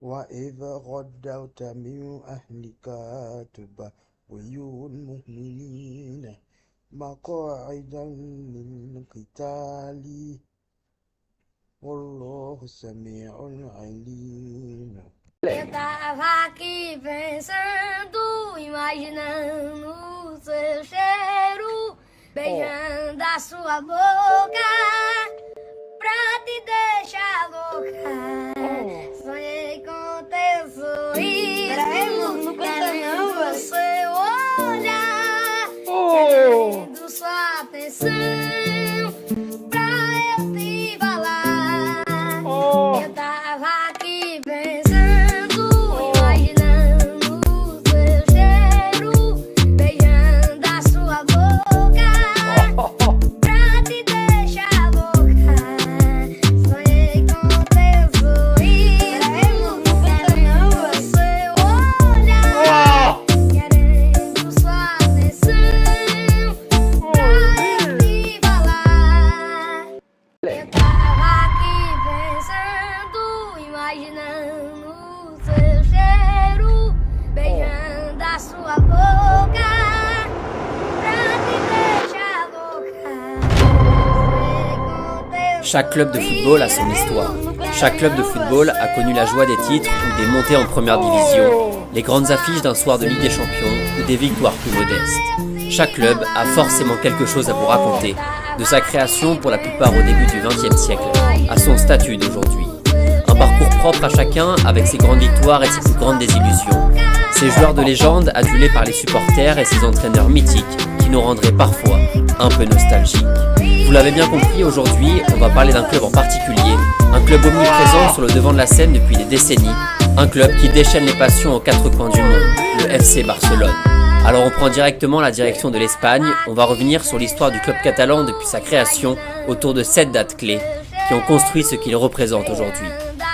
وإذا غدوت من أهلك تبوئ المؤمنين مقاعدا للقتال والله سميع عليم. Eu tava aqui pensando, imaginando o seu cheiro, beijando a sua boca, pra te deixar louca. Sonhei com teu sorriso, querendo seu olhar, querendo sua atenção, pra eu te falar. Eu tava aqui pensando, imaginando o seu cheiro, beijando a sua boca, pra te deixar louca. Sonhei com teu sorriso, querendo seu olhar, querendo sua atenção, pra eu te falar. Eu tava aqui pensando, imaginando o seu cheiro, beijando a sua boca, pra te deixar louca. Sonhei com teu Chaque club de football a son histoire. Chaque club de football a connu la joie des titres ou des montées en première division, les grandes affiches d'un soir de Ligue des Champions ou des victoires plus modestes. Chaque club a forcément quelque chose à vous raconter, de sa création pour la plupart au début du XXe siècle, à son statut d'aujourd'hui. Un parcours propre à chacun avec ses grandes victoires et ses plus grandes désillusions. Ces joueurs de légende adulés par les supporters et ses entraîneurs mythiques qui nous rendraient parfois un peu nostalgiques. Vous l'avez bien compris, aujourd'hui, on va parler d'un club en particulier, un club omniprésent sur le devant de la scène depuis des décennies, un club qui déchaîne les passions aux quatre coins du monde, le FC Barcelone. Alors on prend directement la direction de l'Espagne, on va revenir sur l'histoire du club catalan depuis sa création autour de 7 dates clés qui ont construit ce qu'il représente aujourd'hui.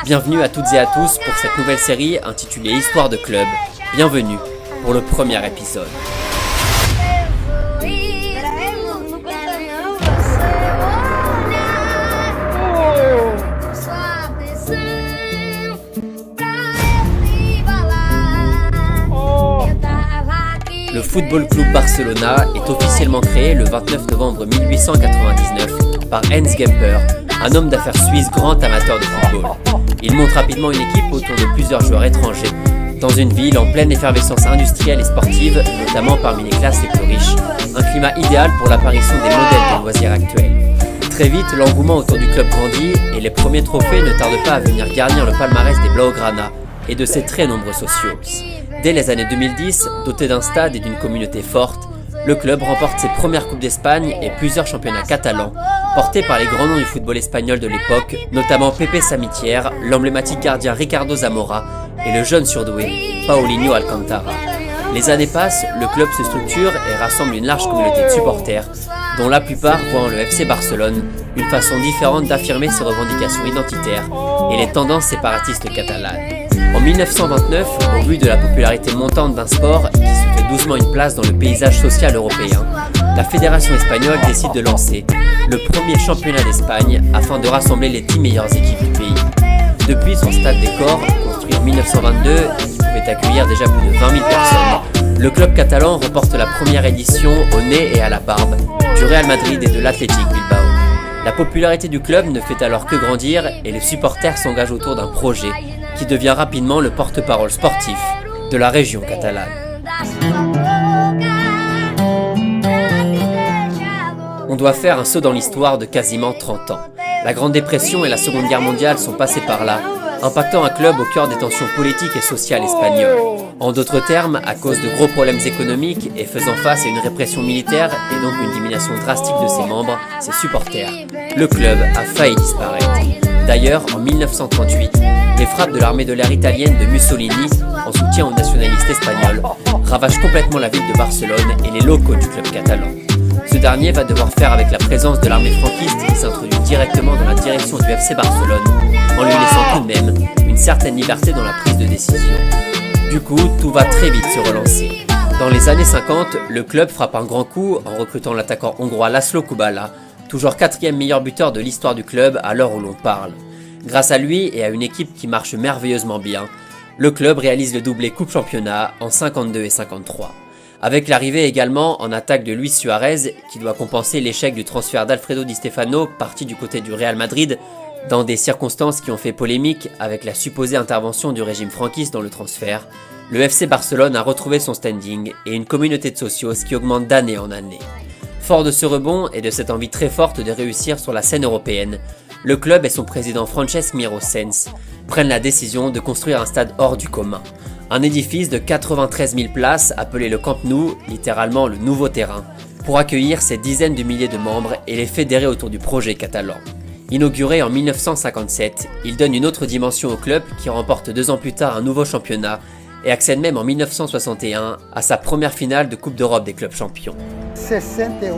Bienvenue à toutes et à tous pour cette nouvelle série intitulée Histoire de club. Bienvenue pour le premier épisode. Le Football Club Barcelona est officiellement créé le 29 novembre 1899 par Hans Gemper, un homme d'affaires suisse grand amateur de football. Il monte rapidement une équipe autour de plusieurs joueurs étrangers, dans une ville en pleine effervescence industrielle et sportive, notamment parmi les classes les plus riches, un climat idéal pour l'apparition des modèles de loisirs actuels. Très vite, l'engouement autour du club grandit et les premiers trophées ne tardent pas à venir garnir le palmarès des Blaugrana et de ses très nombreux socios. Dès les années 2010, doté d'un stade et d'une communauté forte, le club remporte ses premières Coupes d'Espagne et plusieurs championnats catalans, portés par les grands noms du football espagnol de l'époque, notamment Pepe Samitier, l'emblématique gardien Ricardo Zamora et le jeune surdoué Paulinho Alcantara. Les années passent, le club se structure et rassemble une large communauté de supporters, dont la plupart voient en le FC Barcelone une façon différente d'affirmer ses revendications identitaires et les tendances séparatistes catalanes. En 1929, au vu de la popularité montante d'un sport qui se fait doucement une place dans le paysage social européen, la Fédération espagnole décide de lancer le premier championnat d'Espagne afin de rassembler les 10 meilleures équipes du pays. Depuis son stade des Corts, construit en 1922 et qui pouvait accueillir déjà plus de 20 000 personnes, le club catalan remporte la première édition au nez et à la barbe du Real Madrid et de l'Athletic Bilbao. La popularité du club ne fait alors que grandir et les supporters s'engagent autour d'un projet qui devient rapidement le porte-parole sportif de la région catalane. On doit faire un saut dans l'histoire de quasiment 30 ans. La Grande Dépression et la Seconde Guerre mondiale sont passées par là, impactant un club au cœur des tensions politiques et sociales espagnoles. En d'autres termes, à cause de gros problèmes économiques et faisant face à une répression militaire et donc une diminution drastique de ses membres, ses supporters, le club a failli disparaître. D'ailleurs, en 1938, les frappes de l'armée de l'air italienne de Mussolini, en soutien aux nationalistes espagnols, ravagent complètement la ville de Barcelone et les locaux du club catalan. Ce dernier va devoir faire avec la présence de l'armée franquiste qui s'introduit directement dans la direction du FC Barcelone, en lui laissant tout de même une certaine liberté dans la prise de décision. Du coup, tout va très vite se relancer. Dans les années 50, le club frappe un grand coup en recrutant l'attaquant hongrois Laszlo Kubala, toujours 4e meilleur buteur de l'histoire du club à l'heure où l'on parle. Grâce à lui et à une équipe qui marche merveilleusement bien, le club réalise le doublé Coupe Championnat en 52 et 53. Avec l'arrivée également en attaque de Luis Suarez, qui doit compenser l'échec du transfert d'Alfredo Di Stefano, parti du côté du Real Madrid, dans des circonstances qui ont fait polémique avec la supposée intervention du régime franquiste dans le transfert, le FC Barcelone a retrouvé son standing et une communauté de socios qui augmente d'année en année. Fort de ce rebond et de cette envie très forte de réussir sur la scène européenne, le club et son président Francesc Miró Sans prennent la décision de construire un stade hors du commun. Un édifice de 93 000 places appelé le Camp Nou, littéralement le nouveau terrain, pour accueillir ces dizaines de milliers de membres et les fédérer autour du projet catalan. Inauguré en 1957, il donne une autre dimension au club qui remporte 2 ans plus tard un nouveau championnat et accède même en 1961 à sa première finale de Coupe d'Europe des clubs champions. 61,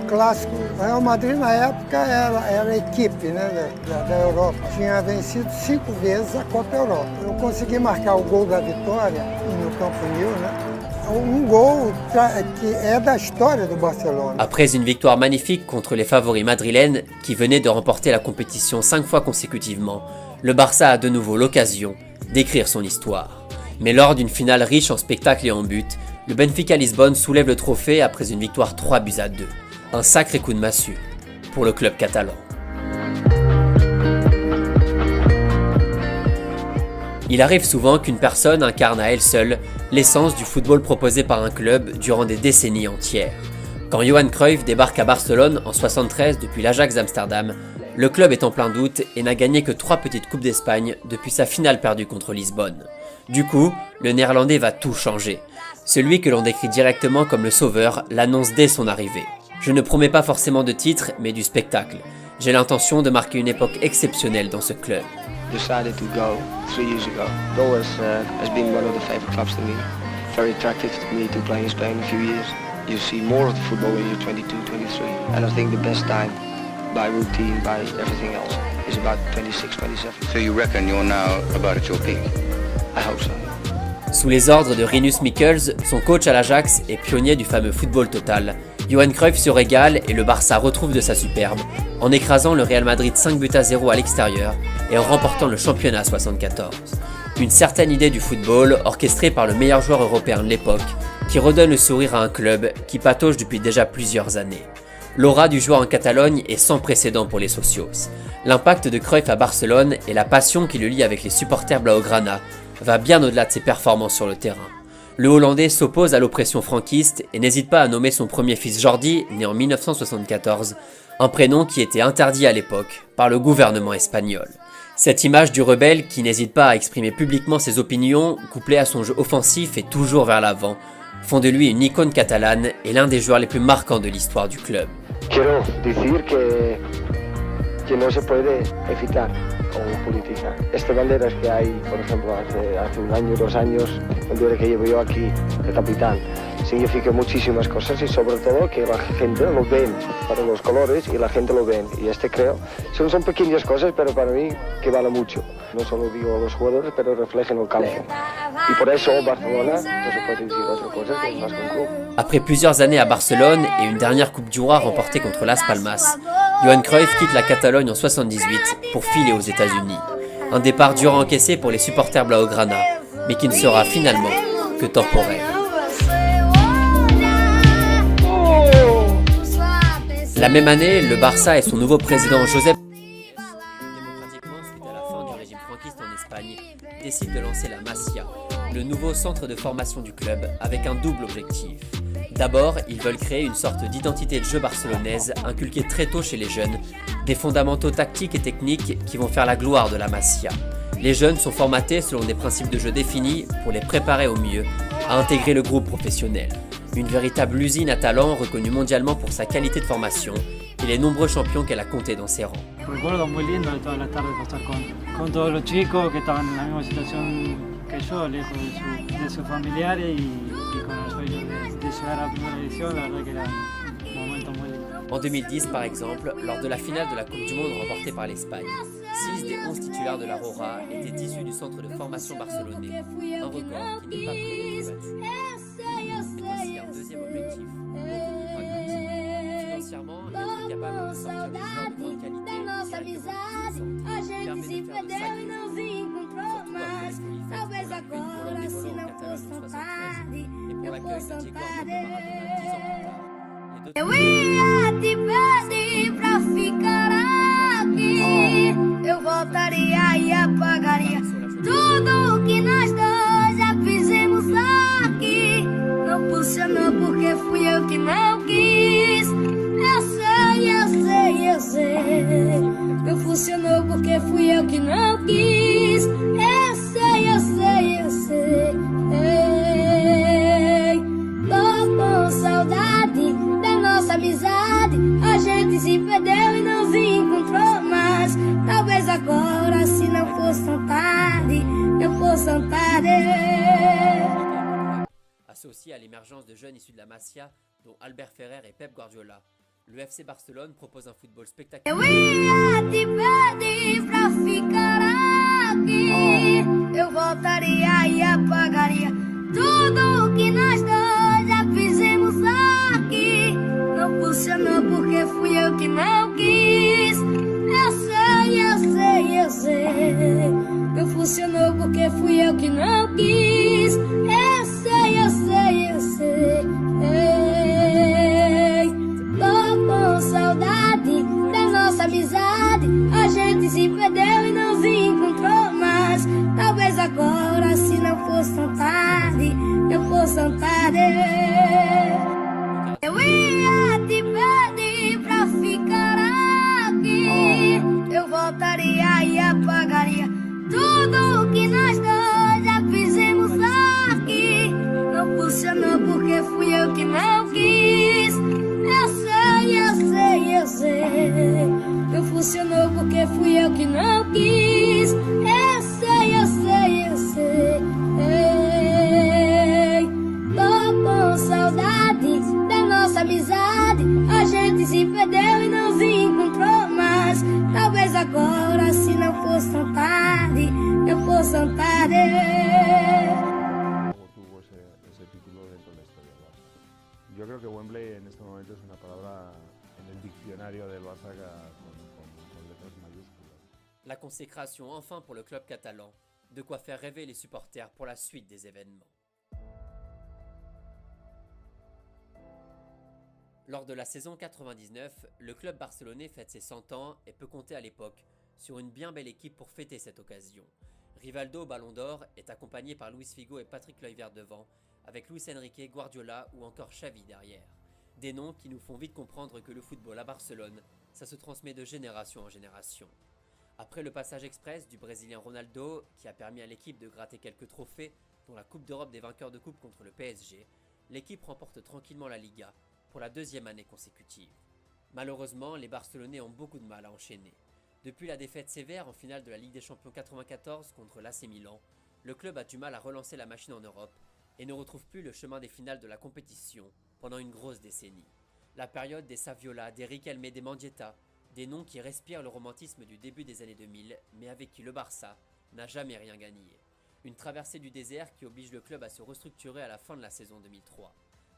clássico. O Real Madrid na época era a equipe, né, da Europa. Tinha vencido 5 vezes a Copa Europa. Eu consegui marcar o gol da vitória no Camp Nou, né? Gol qui est da história do Barcelone. Après une victoire magnifique contre les favoris madrilènes qui venaient de remporter la compétition 5 fois consécutivement, le Barça a de nouveau l'occasion d'écrire son histoire. Mais lors d'une finale riche en spectacles et en buts, le Benfica Lisbonne soulève le trophée après une victoire 3-2. Un sacré coup de massue pour le club catalan. Il arrive souvent qu'une personne incarne à elle seule l'essence du football proposé par un club durant des décennies entières. Quand Johan Cruyff débarque à Barcelone en 73 depuis l'Ajax d'Amsterdam, le club est en plein doute et n'a gagné que 3 petites coupes d'Espagne depuis sa finale perdue contre Lisbonne. Du coup, le néerlandais va tout changer. Celui que l'on décrit directement comme le sauveur l'annonce dès son arrivée. Je ne promets pas forcément de titre, mais du spectacle. J'ai l'intention de marquer une époque exceptionnelle dans ce club. Decided to go 3 years ago. It always has been one of the favorite clubs to me. Very attractive to me to play in Spain a few years. You see more of the football when you're 22, 23. And I think the best time, by routine, by everything else, is about 26, 27. So you reckon you're now about at your peak? I hope so. Sous les ordres de Rinus Michels, son coach à l'Ajax et pionnier du fameux football total, Johan Cruyff se régale et le Barça retrouve de sa superbe en écrasant le Real Madrid 5-0 à l'extérieur et en remportant le championnat 74. Une certaine idée du football orchestrée par le meilleur joueur européen de l'époque qui redonne le sourire à un club qui patauge depuis déjà plusieurs années. L'aura du joueur en Catalogne est sans précédent pour les socios. L'impact de Cruyff à Barcelone et la passion qui le lie avec les supporters blaugrana va bien au-delà de ses performances sur le terrain. Le Hollandais s'oppose à l'oppression franquiste et n'hésite pas à nommer son premier fils Jordi, né en 1974, un prénom qui était interdit à l'époque par le gouvernement espagnol. Cette image du rebelle qui n'hésite pas à exprimer publiquement ses opinions, couplée à son jeu offensif et toujours vers l'avant, font de lui une icône catalane et l'un des joueurs les plus marquants de l'histoire du club. Quiero decir que no se puede evitar o politizar. Estas banderas que hay, por ejemplo, hace un año, 2 años, el día que llevo yo aquí de capitán, significa muchísimas cosas y sobre todo que la gente lo ven para los colores y la gente lo ven. Y creo, son pequeñas cosas, pero para mí que vale mucho. No solo digo a los jugadores, pero reflejan el campo. Y por eso Barcelona, no se puede decir otra cosa que es más que un club. Après plusieurs années à Barcelone et une dernière Coupe du Roi remportée contre Las Palmas, Johan Cruyff quitte la Catalogne en 78 pour filer aux États-Unis. Un départ dur à encaisser pour les supporters blaugrana, mais qui ne sera finalement que temporaire. La même année, le Barça et son nouveau président Josep, démocratiquement suite à la fin du régime franquiste en Espagne, décident de lancer la Masia, le nouveau centre de formation du club, avec un double objectif. D'abord, ils veulent créer une sorte d'identité de jeu barcelonaise inculquée très tôt chez les jeunes, des fondamentaux tactiques et techniques qui vont faire la gloire de la Masia. Les jeunes sont formatés selon des principes de jeu définis pour les préparer au mieux à intégrer le groupe professionnel. Une véritable usine à talent reconnue mondialement pour sa qualité de formation et les nombreux champions qu'elle a comptés dans ses rangs. Recuerdo muy lindo de todas las tardes pasar con todos los chicos que estaban en la misma situación que yo, lejos de sus familiares y con el sueño de llegar a la primera edición, la verdad que era un momento muy lindo. En 2010 par exemple, lors de la finale de la Coupe du Monde remportée par l'Espagne, 6 des 11 titulaires de la Rora étaient issus du centre de formation barcelonais, un record qui n'est pas prêt d'être battu. Aussi un deuxième objectif, beaucoup plus pragmatique. Financièrement, être capable de sortir des joueurs de grande qualité directement du centre. l'amitié Guardiola Maradona 10 ans plus tard. Les deux Eu ia te pedir pra ficar aqui. Eu voltaria e apagaria tudo que nós dois já fizemos aqui. Não funcionou porque fui eu que não quis. Eu sei, eu sei, eu sei. Não funcionou porque fui eu que não quis. Eu sei, eu sei, eu sei. Ei, tô com saudade da nossa amizade. A gente se perdeu e não se encontrou mais. Talvez agora, se não fosse tão tarde, não fosse tão tarde. Associé à l'émergence de jeunes issus de la Masia, dont Albert Ferrer et Pep Guardiola, le FC Barcelone propose un football spectaculaire. Eu ia te pedir pra ficar aqui. Eu voltaria e apagaria tudo que nós dois já fizemos aqui. Não funcionou porque fui eu que não quis. Eu sei, eu sei, eu sei. Não funcionou porque fui eu que não quis. Eu sei, eu sei, eu sei. Ei, tô com saudade da nossa amizade. A gente se perdeu e não se encontrou mais. Talvez agora, se não fosse tão tarde, não fosse tão tarde. Eu ia te pedir pra ficar aqui. Eu voltaria e apagaria tudo que nós dois já fizemos aqui. Não funcionou porque fui eu que não quis. Eu sei, eu sei, eu sei. Não funcionou porque fui eu que não quis. Eu sei, eu sei, eu sei. Ei, tô com saudade da nossa amizade. A gente se perdeu e não se encontrou mais. Talvez agora, se não fosse tão tarde, não fosse tão tarde. Tuvo ese título dentro de la historia del Barça. Yo creo que Wembley en este momento es una palabra en el diccionario del Barça con letras mayúsculas. La consécration enfin pour le club catalan, de quoi faire rêver les supporters pour la suite des événements. Lors de la saison 99, le club barcelonais fête ses 100 ans et peut compter à l'époque sur une bien belle équipe pour fêter cette occasion. Rivaldo au Ballon d'Or est accompagné par Luis Figo et Patrick Kluivert devant, avec Luis Enrique, Guardiola ou encore Xavi derrière. Des noms qui nous font vite comprendre que le football à Barcelone, ça se transmet de génération en génération. Après le passage express du Brésilien Ronaldo, qui a permis à l'équipe de gratter quelques trophées, dont la Coupe d'Europe des vainqueurs de coupe contre le PSG, l'équipe remporte tranquillement la Liga pour la deuxième année consécutive. Malheureusement, les Barcelonais ont beaucoup de mal à enchaîner. Depuis la défaite sévère en finale de la Ligue des Champions 94 contre l'AC Milan, le club a du mal à relancer la machine en Europe et ne retrouve plus le chemin des finales de la compétition pendant une grosse décennie. La période des Saviola, des Riquelme et des Mendieta, des noms qui respirent le romantisme du début des années 2000, mais avec qui le Barça n'a jamais rien gagné. Une traversée du désert qui oblige le club à se restructurer à la fin de la saison 2003.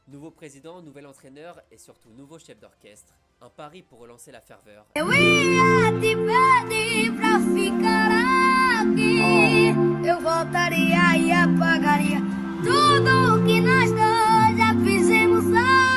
Nouveau président, nouvel entraîneur et surtout nouveau chef d'orchestre, un pari pour relancer la ferveur. Eu ia te pedir pra ficar aqui. Eu voltaria e apagaria tudo que nós dois já fizemos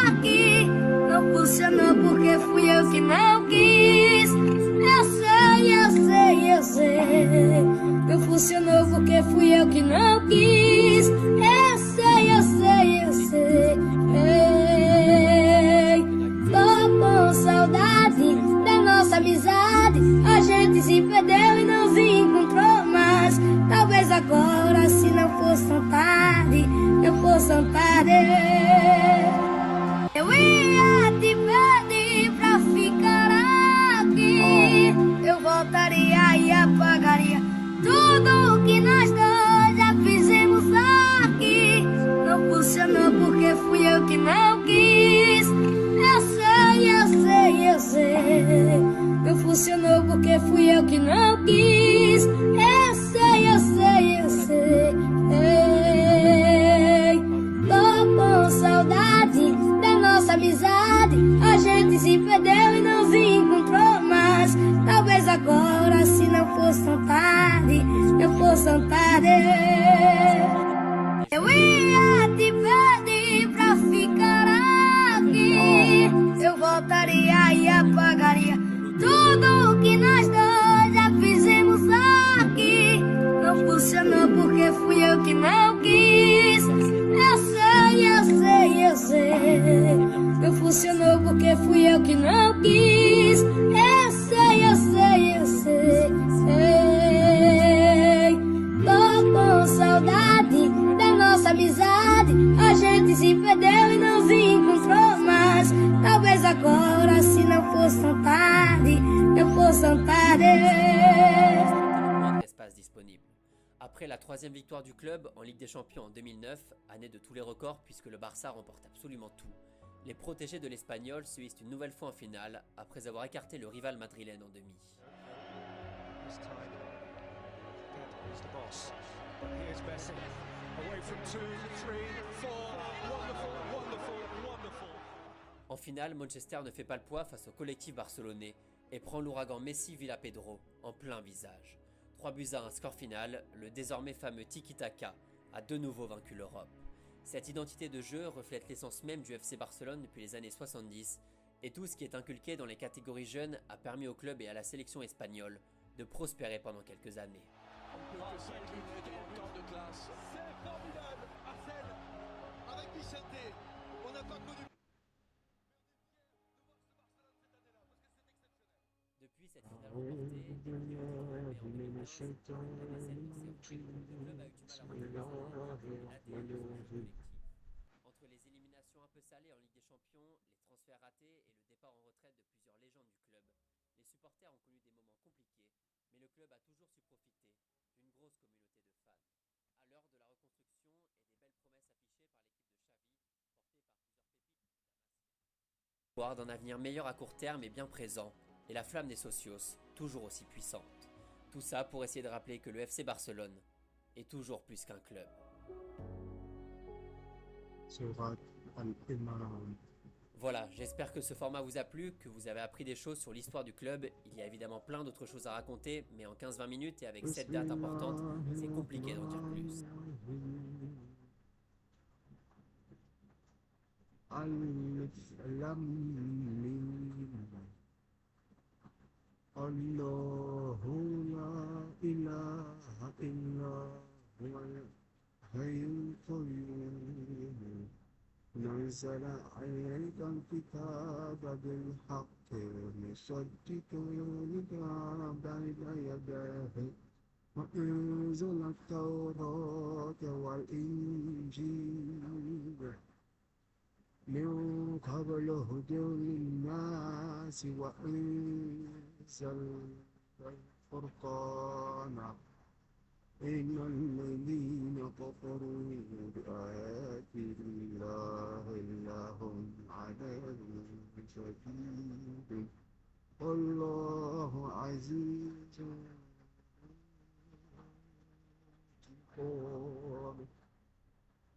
aqui. Não funcionou porque fui eu que não quis. Eu sei, eu sei, eu sei. Não funcionou porque fui eu que não quis. Eu sei, eu sei, eu sei. Ei, tô com saudade da nossa amizade. A gente se perdeu e não se encontrou mais. Talvez agora, se não fosse tão tarde, não fosse tão tarde. Eu ia te pedir pra ficar aqui. Eu voltaria e apagaria tudo que nós dois já fizemos aqui. Não funcionou porque fui eu que não quis. Eu sei, eu sei, eu sei. Não funcionou porque fui eu que não quis. Eu sei, eu sei, eu sei. Ei, tô com saudade da nossa amizade. A gente se perdeu e não se encontrou mais. Talvez agora, se não fosse tão tarde, não fosse tão tarde. Eu ia te pedir pra que nós dois já fizemos aqui. Não funcionou porque fui eu que não quis. Eu sei, eu sei, eu sei. Não funcionou porque fui eu que não quis. Eu sei, eu sei, eu sei. Ei, tô com saudade da nossa amizade. A gente se perdeu e não se encontrou mais. Talvez agora, se não fosse tão tarde, não fosse tão tarde. Moins d'espace disponible. Après la troisième victoire du club en Ligue des Champions en 2009, année de tous les records puisque le Barça remporte absolument tout, les protégés de l'Espagnol se hissent une nouvelle fois en finale après avoir écarté le rival madrilène en demi. En finale, Manchester ne fait pas le poids face au collectif barcelonais et prend l'ouragan Messi Villa Pedro en plein visage. 3-1 score final, le désormais fameux Tiki-Taka a de nouveau vaincu l'Europe. Cette identité de jeu reflète l'essence même du FC Barcelone depuis les années 70 et tout ce qui est inculqué dans les catégories jeunes a permis au club et à la sélection espagnole de prospérer pendant quelques années. Depuis cette finale remportée, le club a eu du mal à retrouver la entre les éliminations un peu salées en Ligue des Champions, les transferts ratés et le départ en retraite de plusieurs légendes du club, les supporters ont connu des moments compliqués, mais le club a toujours su profiter d'une grosse communauté de fans. À l'heure de la reconstruction et des belles promesses affichées par l'équipe de Xavi, portée par plusieurs pépites du Damasien. L'espoir d'un avenir meilleur à court terme est bien présent, et la flamme des socios toujours aussi puissante. Tout ça pour essayer de rappeler que le FC Barcelone est toujours plus qu'un club. Voilà, j'espère que ce format vous a plu, que vous avez appris des choses sur l'histoire du club. Il y a évidemment plein d'autres choses à raconter, mais en 15-20 minutes et avec 7 dates importantes, c'est compliqué d'en dire plus. الله لا إله إلا هو الحي القيوم نزل عليك الكتاب بالحق مصدقا لما بين يديه وأنزل التوراة والإنجيل من قبل هدى للناس وأنزل الفرقان إن الذين كفروا بآيات الله لهم عذاب شديد والله عزيز غفور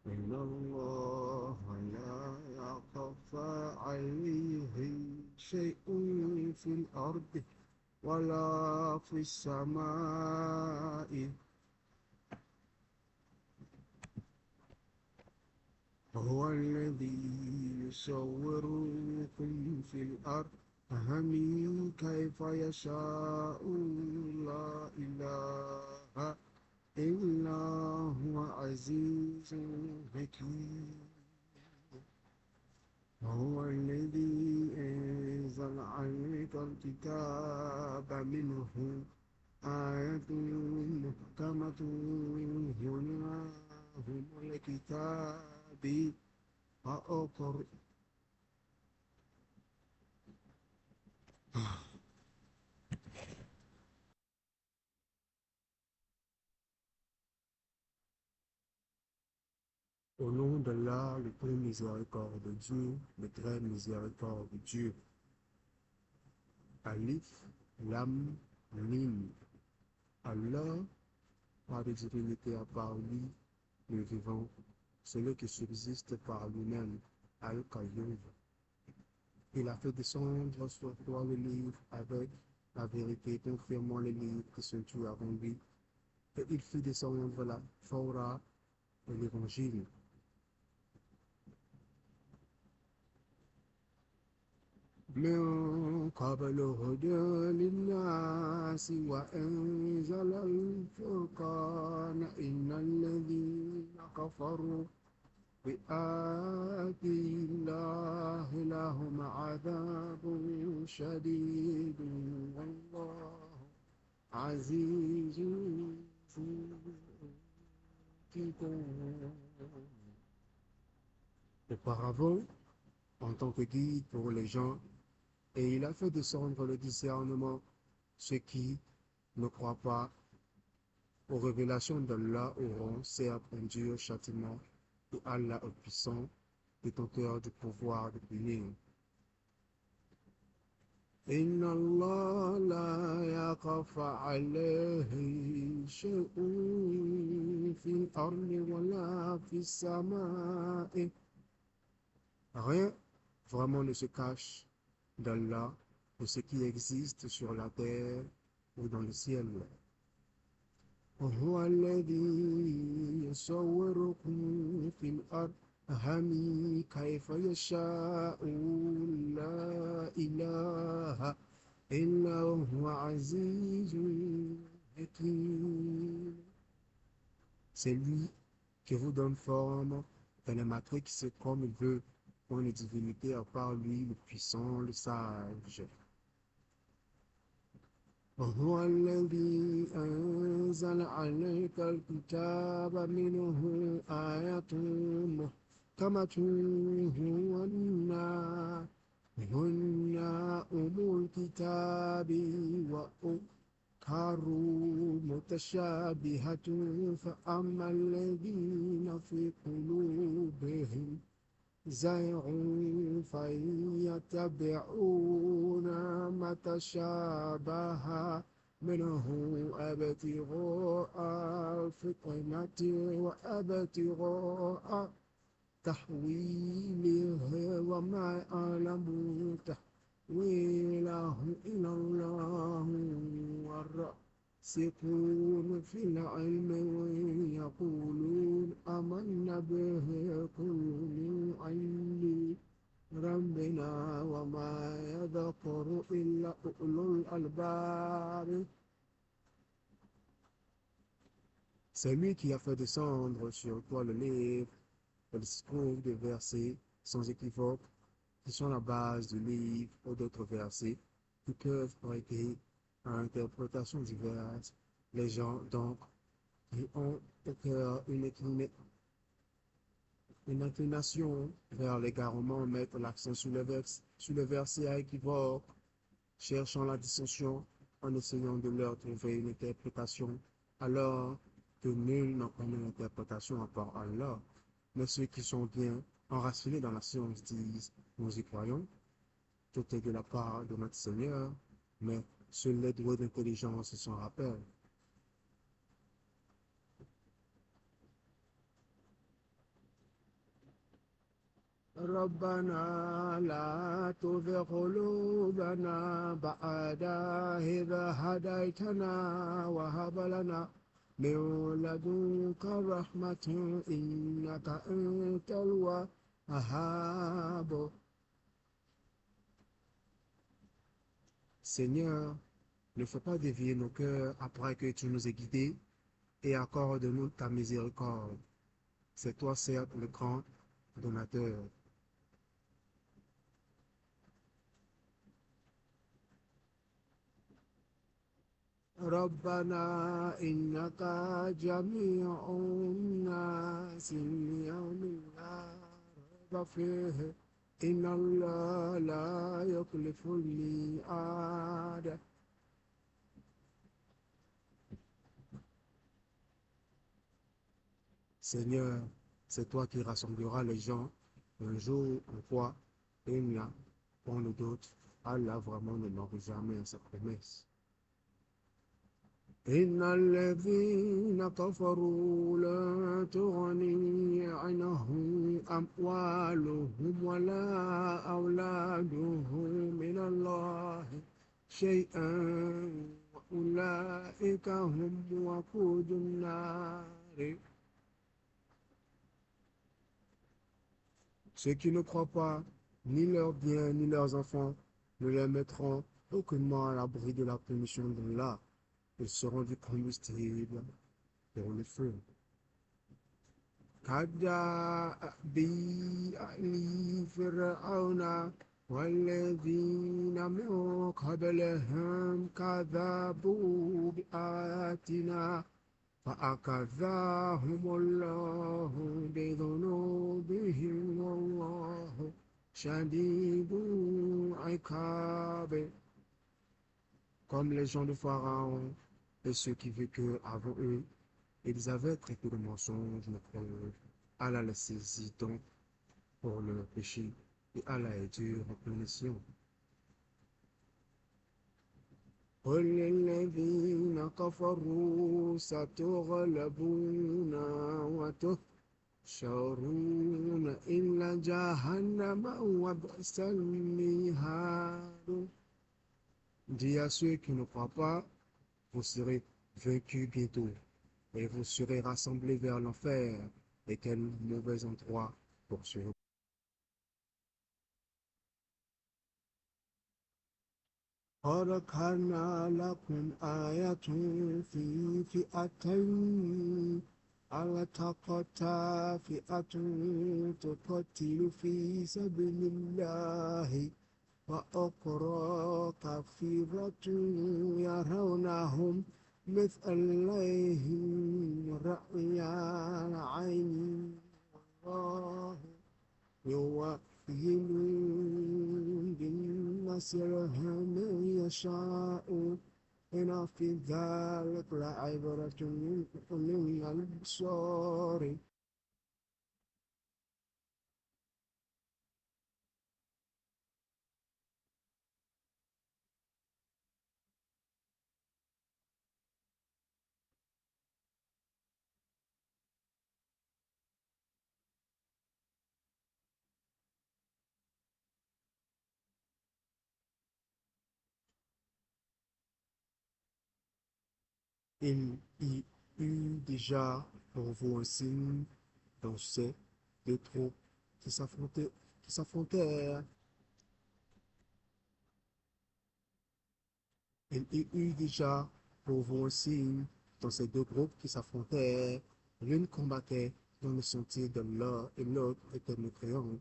إن الله لا يخفى عليه شيء في الأرض ولا في السماء هو الذي يصوركم في الأرض هم كيف يشاء لا إله إلا هو عزيز حكيم هو الذي أنزل عليك الكتاب منه آيات محكمة هنا هم الكتاب وأخر Au nom d'Allah, le très miséricordieux, Dieu, le très miséricordieux. Alif, Lam, Mim. Allah, pas de divinité à part lui, le vivant, celui qui subsiste par lui-même, Al-Qayyum. Il a fait descendre sur toi le livre avec la vérité, confirmant les livres qui sont tués avant lui. Et il fit descendre la Torah et l'Évangile. من قبل هدى للناس وأنزل الفرقان إن الذين كفروا بآيات الله لهم عذاب شديد والله عزيز ذو انتقام. Auparavant, en tant que guide pour les gens, et il a fait descendre le discernement, ceux qui ne croient pas aux révélations d'Allah auront certes un dur châtiment, et Allah est puissant, détenteur du pouvoir de punir. إن الله لا يخفى عليه شيء في الأرض ولا في السماء. Rien vraiment ne se cache d'Allah de ce qui existe sur la terre ou dans le ciel. وهو الذي يصوركم في الأرحام كيف يشاء لا إله إلا هو عزيز حكيم. C'est lui qui vous donne forme dans les matrices comme il veut, pour une divinité à part lui, le puissant, le sage. وهو الذي أنزل عليك الكتاب منه آية محكمة هن أم الكتاب وأخر متشابهة فأما الذين في قلوبهم زيغ فيتبعون ما تشابه منه ابتغاء الفتنة وابتغاء تحويله وما يعلم تحويله إلا الله والراسخون في العلم ويقولون آمنا به كل من عند ربنا وما يذكر إلا أولو الألباب. C'est lui qui a fait descendre sur toi le livre. Il se trouve des versets sans équivoque qui sont la base du livre ou d'autres versets qui peuvent prêter à interprétation diverses. Les gens donc qui ont au cœur une inclination vers l'égarement mettent l'accent sur le verset à équivoque, cherchant la dissension en essayant de leur trouver une interprétation, alors que nul n'en connaît l'interprétation à part Allah. Mais ceux qui sont bien enracinés dans la science disent, nous y croyons, tout est de la part de notre Seigneur, mais seuls les doués d'intelligence s'en rappellent. ربنا لا تزغ قلوبنا بعد إذ هديتنا وهب لنا من لدنك رحمة إنك أنت الوهاب. Seigneur, ne fais pas dévier nos cœurs après que tu nous aies guidés et accorde-nous ta miséricorde. C'est toi certes le grand donateur. ربنا إنك جميع الناس يوم لا ريب فيه إن الله لا يخلف الميعاد. Seigneur, c'est toi qui rassembleras les gens un jour en foi, et il n'y a pas de doute, Allah vraiment ne manque jamais à sa promesse. إن الذين كفروا لا تغني عنهم أموالهم ولا أولادهم من الله شيئا وأولئك هم وقود النار. Ceux qui ne croient pas, ni leurs biens, ni leurs enfants, ne les mettront aucunement à l'abri de la punition d'Allah. Ils seront du combustible pour le feu. كدأب آل فرعون والذين من قبلهم كذبوا بآياتنا فأخذهم الله بذنوبهم والله شديد العقاب. Comme les gens de Pharaon et ceux qui vécurent avant eux, ils avaient très peu de mensonges, mais Allah les saisit donc pour leur péché, et Allah est dur en punition. قل للذين كفروا ستغلبون وتحشرون إلى جهنم وبئس المهاد. Dis à ceux qui ne croient pas, vous serez vaincus bientôt, et vous serez rassemblés vers l'enfer, et quel mauvais endroit pour se reposer. قد كان لكم آية في فئتين التقتا فئة تقتل في سبيل الله وأخرى كافرة يرونهم مثليهم رأي العين والله يوهن بالنصر من يشاء إن في ذلك لعبرة لأولي الأبصار. Il y eut déjà pour vous un signe dans ces deux troupes qui s'affrontèrent. Il y eut déjà pour vous un signe dans ces deux groupes qui s'affrontèrent. L'une combattait dans le sentier de l'un et l'autre était mécréante.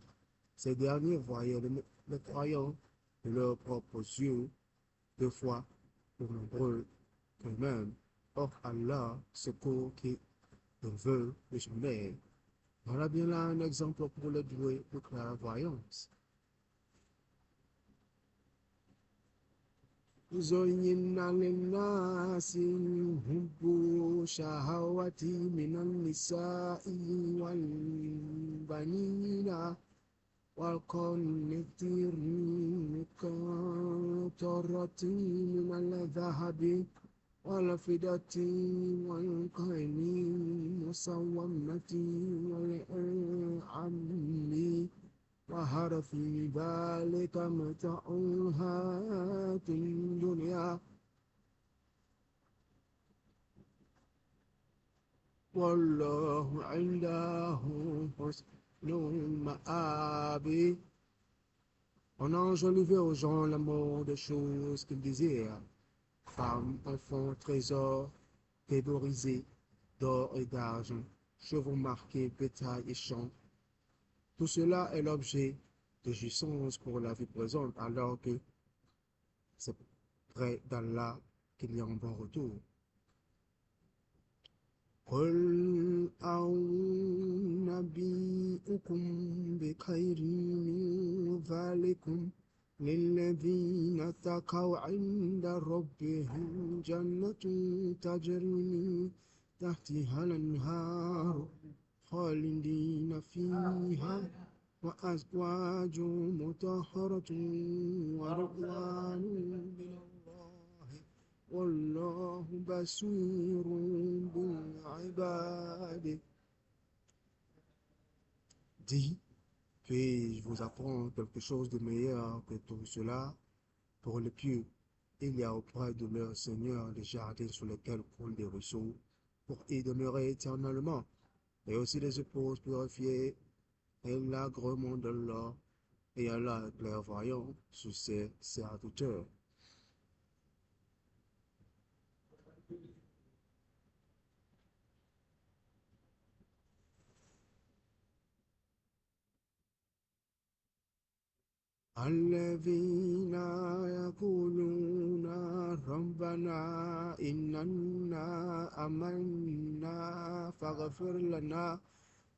Ces derniers voyaient les croyants de leurs propres yeux, deux fois plus nombreux qu'eux-mêmes. Or Allah secourt qui le veut et jamais. Voilà bien là un exemple pour les doués de clairvoyance. زين للناس حب شهوات من النساء والبنين والقنطير المقنطرة من الذهب والفضة والخيل المسومة والأنعام وهذا في ذلك متاع الحياة الدنيا والله عنده حسن المآب. On a enjolivé aux gens l'amour des choses qu'ils désirent, femmes, enfants, trésors, théorisés d'or et d'argent, chevaux marqués, bétail et champs. Tout cela est l'objet de jouissance pour la vie présente, alors que c'est près d'Allah qu'il y a un bon retour. قل أنبئكم بخير من ذلكم للذين اتقوا عند ربهم جنة تجري من تحتها الأنهار خالدين فيها وأزواج مطهرة ورضوان من الله والله بصير بالعباد. Dis, puis-je vous apprendre quelque chose de meilleur que tout cela? Pour les pieux, il y a auprès de leur Seigneur des jardins sur lesquels coulent des ruisseaux pour y demeurer éternellement, et aussi des épouses purifiées et l'agrément de l'or et Allah est clairvoyant sur ses serviteurs. الذين يقولون ربنا إننا آمنا فاغفر لنا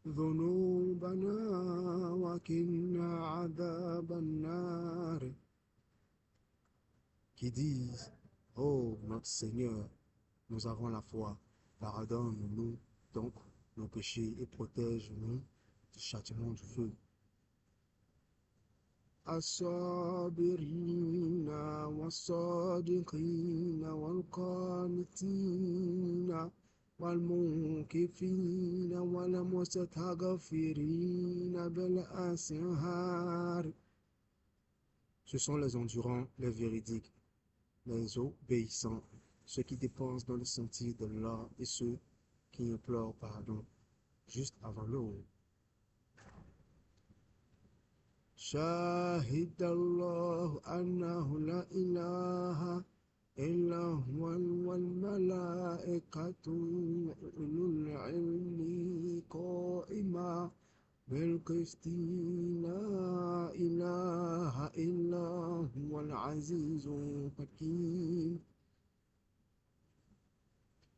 ذنوبنا وقنا عذاب النار, qui disent: oh notre Seigneur, nous avons la foi, pardonne-nous donc nos péchés et protège-nous du châtiment du feu. الصابرين والصادقين والقانتين والمنكفين والمستغفرين بالأسحار. Ce sont les endurants, les véridiques, les obéissants, ceux qui dépensent dans le sentier de l'Allah et ceux qui implorent pardon juste avant l'aube. شاهد الله أنه لا إله إلا هو والملائكة وأولو العلم قائما بالقسط لا إله إلا هو العزيز الحكيم.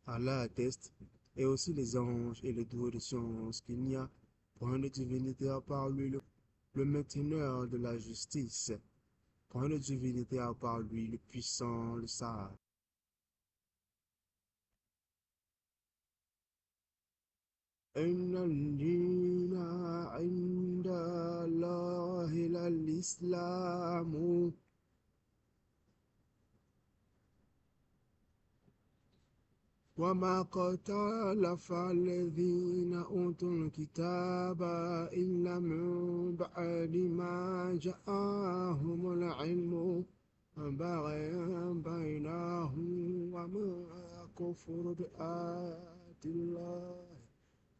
Allah atteste, et aussi les anges et les doués de science, qu'il n'y a point de divinité à part lui, le mainteneur de la justice, point de divinité à part lui, le puissant, le sage. إن الدين عند الله الإسلام وما اختلف الذين أوتوا الكتاب إلا من بعد ما جاءهم العلم بغيا بينهم وما كفر بآيات الله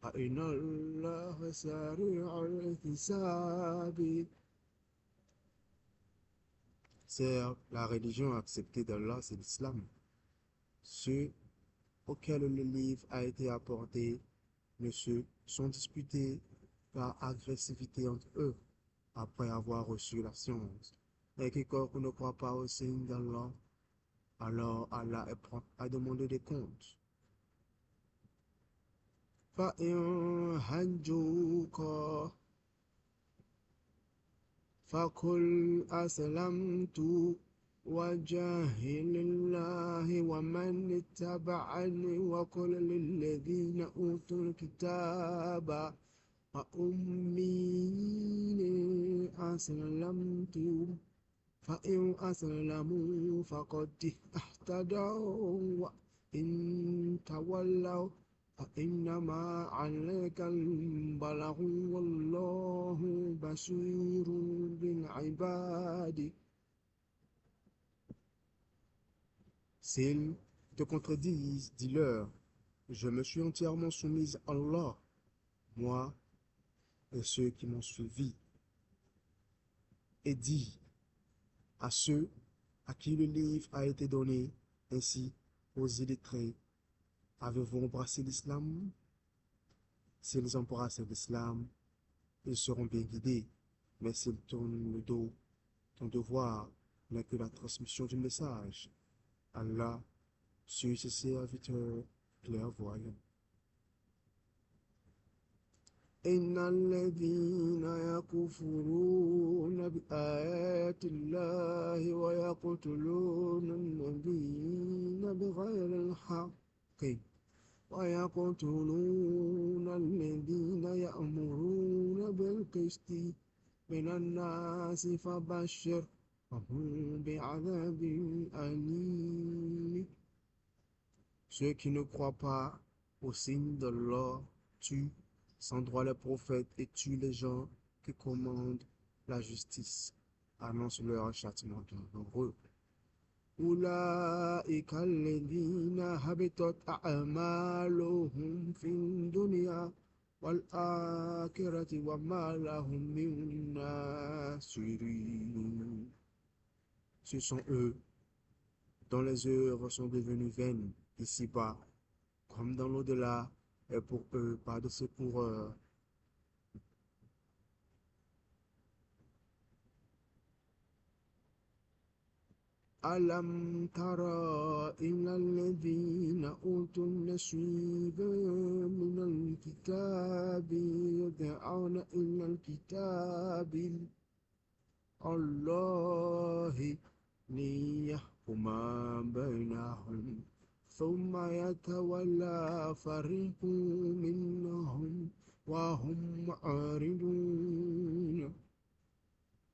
فإن الله سريع الحساب. C'est la religion acceptée d'Allah, c'est l'islam. Ceux auxquels le livre a été apporté ne se sont disputés par agressivité entre eux après avoir reçu la science. Et quiconque ne croit pas au signe d'Allah, alors Allah est prêt à demander des comptes. فَإِنْ حَجُّوكَ فَقُلْ أَسْلَمْتُ وجه لله ومن اتبعني وقل للذين أوتوا الكتاب وأمين أسلمتم فإن أسلموا فقد اهتدوا وإن تولوا فإنما عليك البلاغ والله بصير بالعباد. S'ils te contredisent, dis-leur: je me suis entièrement soumise à Allah, moi et ceux qui m'ont suivi. Et dis à ceux à qui le livre a été donné, ainsi aux illettrés: avez-vous embrassé l'islam? S'ils embrassent l'islam, ils seront bien guidés, mais s'ils tournent le dos, ton devoir n'est que la transmission du message. Allah suit ses serviteurs clairvoyants. إن الذين يكفرون بآيات الله ويقتلون النبيين بغير الحق ويقتلون الذين يأمرون بالقسط من الناس فبشرهم بعذاب أليم. Ceux qui ne croient pas au signe d'Allah tuent sans droit les prophètes et tuent les gens qui commandent la justice. Annonce-leur un châtiment douloureux. أولئك الذين هبطت أعمالهم في الدنيا والآخرة وما لهم من ناصرين. Ce sont eux dont les œuvres sont devenues vaines ici-bas, comme dans l'au-delà, et pour eux pas de secoureur. ألم ترى إلى الذين أوتوا النصيب من الكتاب يدعون إلى الكتاب الله ليحكم بينهم ثم يتولى فريق منهم وهم معرضون.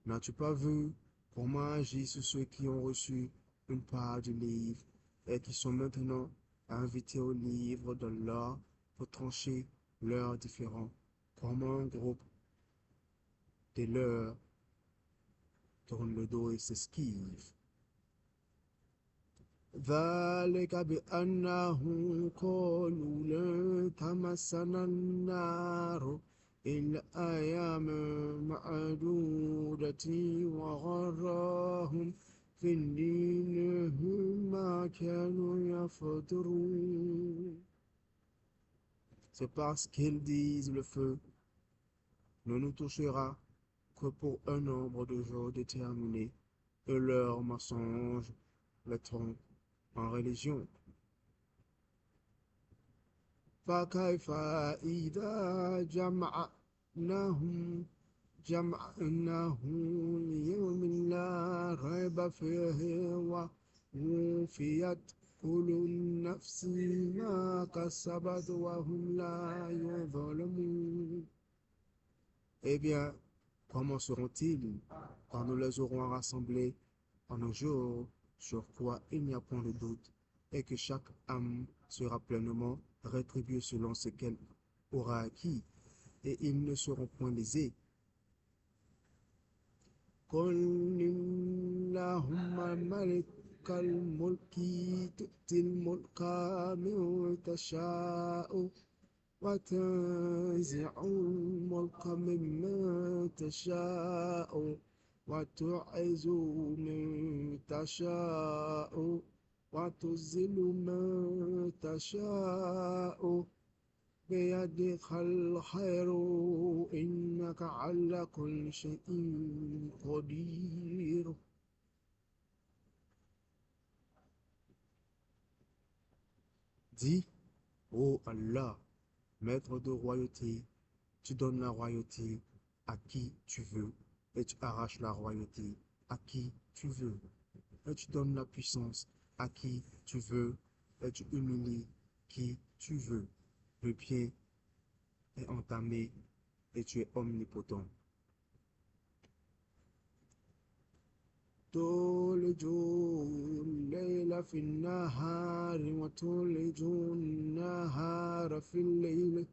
N'as-tu pas vu comment agissent ceux qui ont reçu une part du livre et qui sont maintenant invités au livre d'Allah pour trancher leurs différends, comme un groupe des leurs tourne le dos et s'esquive. ذلك بأنهم قالوا لن تمسنا النار إلا أيام معدودة وغرهم في دينهم ما كانوا يفترون. C'est parce qu'ils disent le feu ne nous touchera que pour un nombre de jours déterminé, et leurs mensonges les trompent en religion. فكيف إذا جمعناهم ليوم لا ريب فيه ووفيت كل نفس ما كسبت وهم لا يظلمون. Eh bien, comment seront-ils quand nous les aurons rassemblés en un jour sur quoi il n'y a point de doute, et que chaque âme sera pleinement rétribuée selon ce qu'elle aura acquis, et ils ne seront point lésés. قل اللهم ملك الملك تؤتي الملك من تشاء وتنزع الملك ممن تشاء وتعز من تشاء وتذل من تشاء بيدك الخير إنك على كل شيء قدير. Dis, ô Allah, maître de royauté, tu donnes la royauté à qui tu veux, et tu arraches la royauté à qui tu veux, et tu donnes la puissance à qui tu veux, et tu humilies qui tu veux. Le bien est entamé, et tu es omnipotent. تولج الليل في النهار وتولج النهار في الليل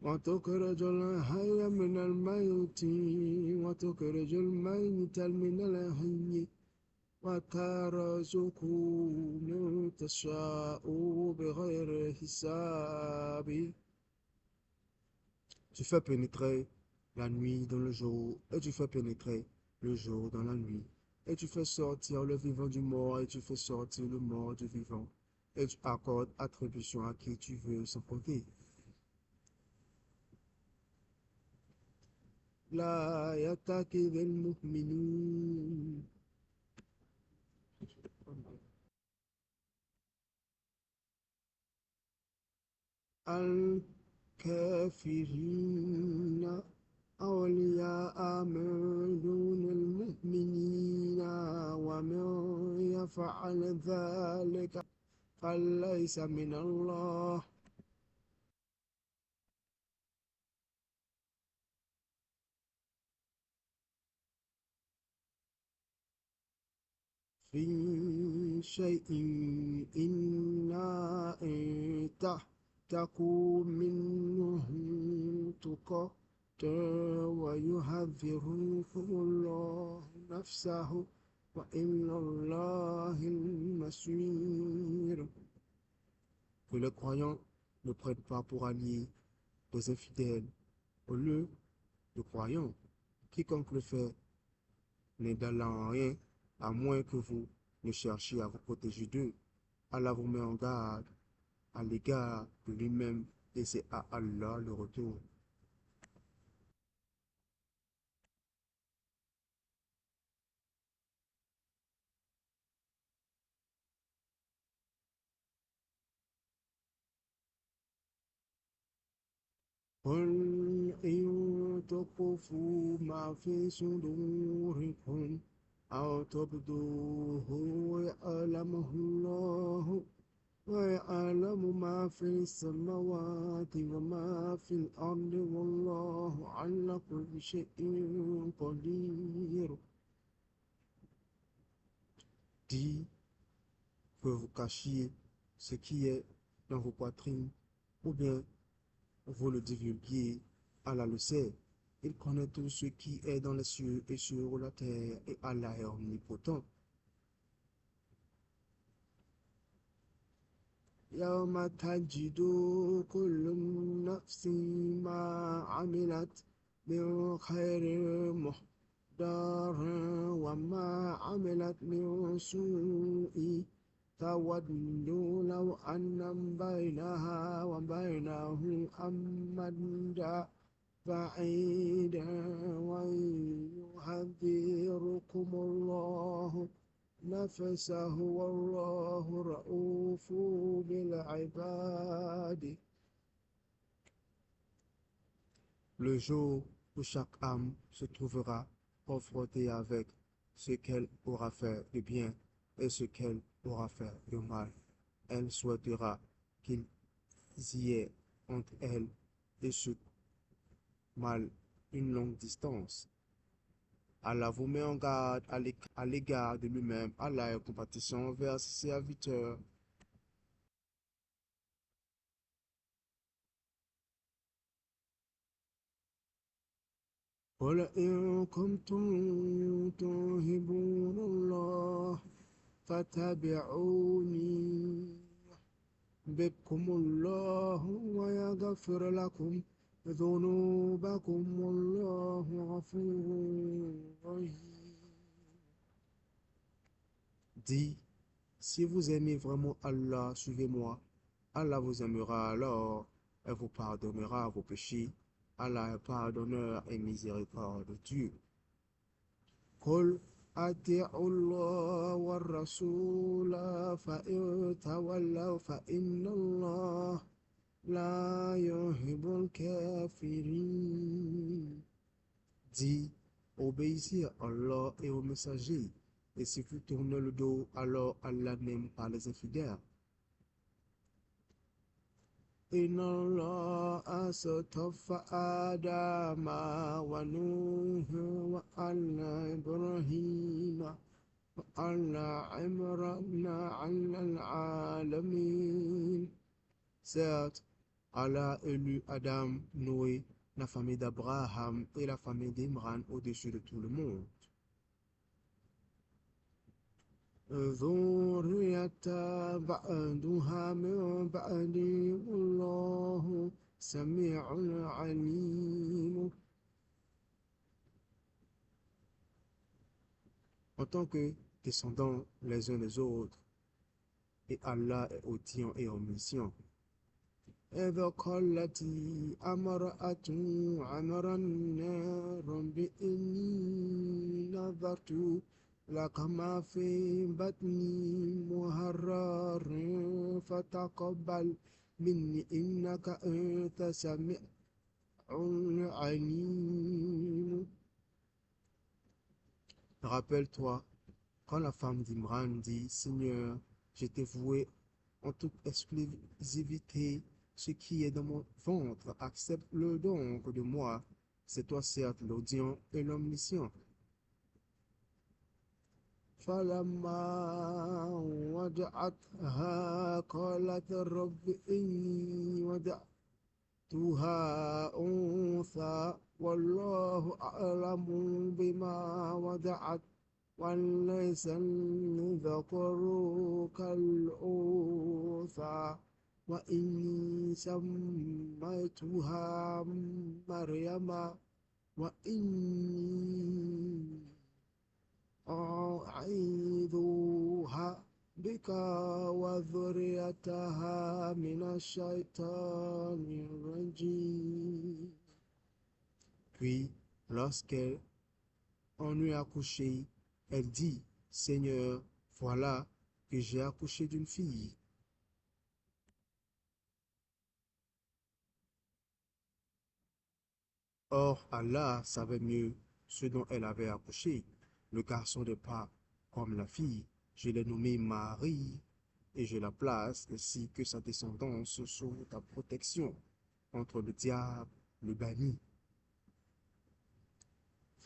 وتخرج الحي من الميت وتخرج الميت من الحي وترزق من تشاء بغير حساب. Tu fais pénétrer la nuit dans le jour, et tu fais pénétrer le jour dans la nuit. Et tu fais sortir le vivant du mort, et tu fais sortir le mort du vivant. Et tu accordes attribution à qui tu veux sans compter. لا يتخذ المؤمنون الكافرين أولياء من دون المؤمنين ومن يفعل ذلك فليس من الله. في شيء إلا إن تتقوا منهم تقى ويحذركم الله نفسه وإلى الله المصير. Que les croyants ne prennent pas pour alliés des infidèles au lieu de croyants. Quiconque le fait n'est d'Allah en rien, à moins que vous ne cherchiez à vous protéger d'eux. Allah vous met en garde à l'égard de lui-même et c'est à Allah le retour. قل إن تخفوا ما في صدوركم أو تبدوه يعلمه الله ويعلم ما في السماوات وما في الأرض والله على كل شيء قدير. Dis que vous cachiez ce qui est dans vos poitrines, ou bien vous le divulguiez, Allah le sait. Il connaît tout ce qui est dans les cieux et sur la terre, et Allah est omnipotent. يوم تجد كل نفس ما عملت من خير محضرا وما عملت من سوء تود لو أن بينها وبينه أمدا بعيدا ويحذركم الله نفسه والله رؤوف بالعباد. Le jour où chaque âme se trouvera confrontée avec ce qu'elle aura fait de bien et ce qu'elle aura fait de mal, elle souhaitera qu'il y ait entre elle et ce mal une longue distance. Allah vous met en garde à l'égard de lui-même. Allah est compatissant envers ses serviteurs. قل إن كنتم تحبون الله فاتبعوني يحببكم الله ويغفر لكم ذنوبكم والله غفور رحيم. Dis, si vous aimez vraiment Allah, suivez-moi. Allah vous aimera alors et vous pardonnera vos péchés. Allah est pardonneur et miséricordieux. قل أطيعوا الله والرسول فإن تولوا فإن الله لا يحب الكافرين. Dis, obéissez à Allah et aux messagers, et si vous tournez le dos, alors Allah n'aime pas les infidèles. إن الله اصطفى آدم ونوح وآل إبراهيم وآل عمران على العالمين. Certes, Allah élut Adam, Noé, la famille d'Abraham et la famille d'Imran au-dessus de tout le monde. ذرية بعدها من بعد والله سميع عليم. En tant que descendants les uns des autres, et Allah est audient et omniscient. إذ قالت امرأة عمران رب إني نذرت لك ما في بطني محررا فتقبل مني إنك أنت السميع العليم. Rappelle-toi quand la femme d'Imran dit, Seigneur, je t'ai voué en toute exclusivité ce qui est dans mon ventre, accepte-le donc de moi, c'est toi certes l'audient et l'omniscient. فلما وضعتها قالت رب إني وضعتها أنثى والله أعلم بما وضعت وليس الذكر كالأنثى وإني سميتها مريم وإني أعيذها بك وذريتها من الشيطان الرجيم. Puis, lorsqu'on eut accouché, elle dit, Seigneur, voilà que j'ai accouché d'une fille. Or, Allah savait mieux ce dont elle avait accouché. Le garçon n'est pas comme la fille. Je l'ai nommé Marie et je la place ainsi que sa descendance sous ta protection contre le diable, le banni.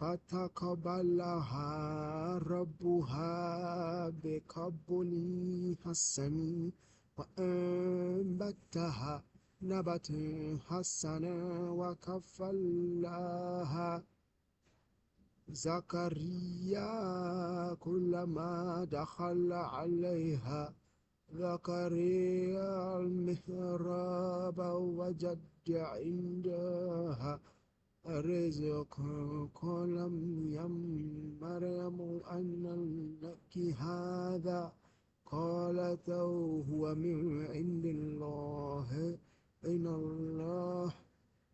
فتقبلها ربها بقبول حسن وأنبتها نبتا حسنا وكفلها زكريا كلما دخل عليها زكريا المحراب وجد عندها رزقا قال يا مريم أن لك هذا قالت هو من عند الله إن الله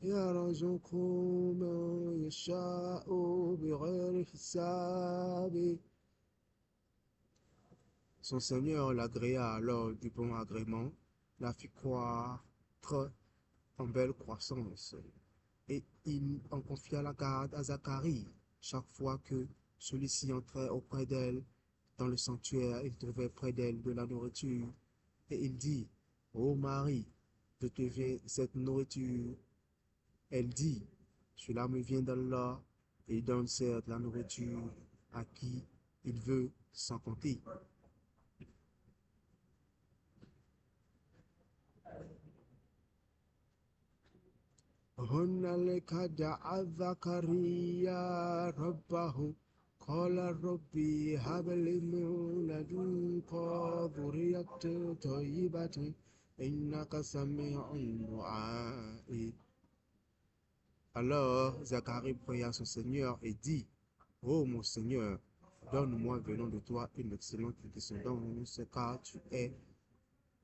يرزق من يشاء بغير حساب. Son Seigneur l'agréa alors du bon agrément, la fit croître en belle croissance, et il en confia la garde à Zacharie. Chaque fois que celui-ci entrait auprès d'elle dans le sanctuaire, il trouvait près d'elle de la nourriture, et il dit, Ô Marie, de te vient cette nourriture? Elle dit, cela me vient d'Allah, et il donne certes la nourriture à qui il veut sans compter. هنالك دعا زكريا ربه قال ربي هب لي من لدنك ذرية طيبة إنك سميع الدعاء. Alors Zacharie pria son Seigneur et dit, Ô mon Seigneur, donne-moi venant de toi une excellente descendance, car tu es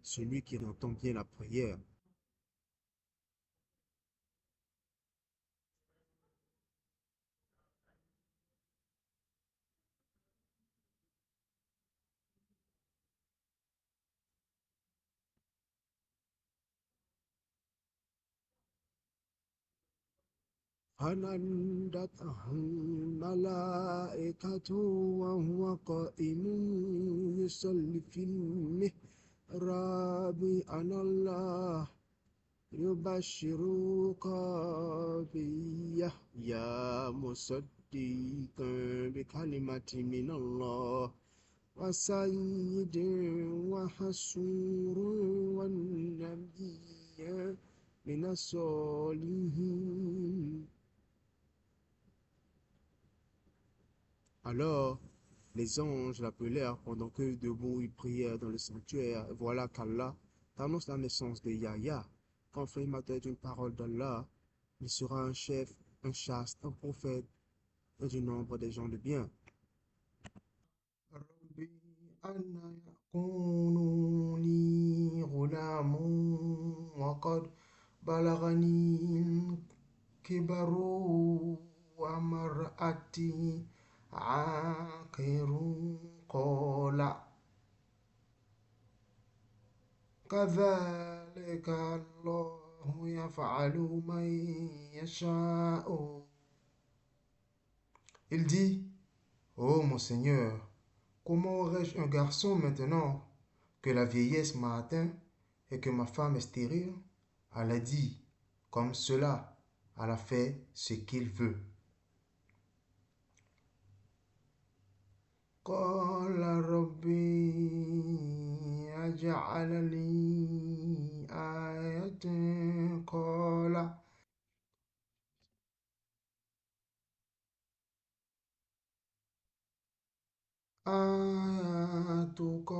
celui qui entend bien la prière. فنادته الملائكة وهو قائم يصلي في المحراب أن الله يبشرك بيحيى مصدقا بكلمة من الله وسيد وحسور والنبي من الصالحين. Alors, les anges l'appelèrent pendant que debout ils prièrent dans le sanctuaire. Et voilà qu'Allah t'annonce la naissance de Yahya, confirmateur d'une parole d'Allah. Il sera un chef, un chaste, un prophète et du nombre des gens de bien. ربي أن يكون لي غلام وقد بلغني الكبر وامرأتي عاقر قال كذلك الله يفعل ما يشاء. Il dit, Ô mon Seigneur, comment aurais-je un garçon maintenant que la vieillesse m'a atteint et que ma femme est stérile? Allah dit, comme cela, Allah fait ce qu'il veut. قال ربي أجعل لي آية قال آياتك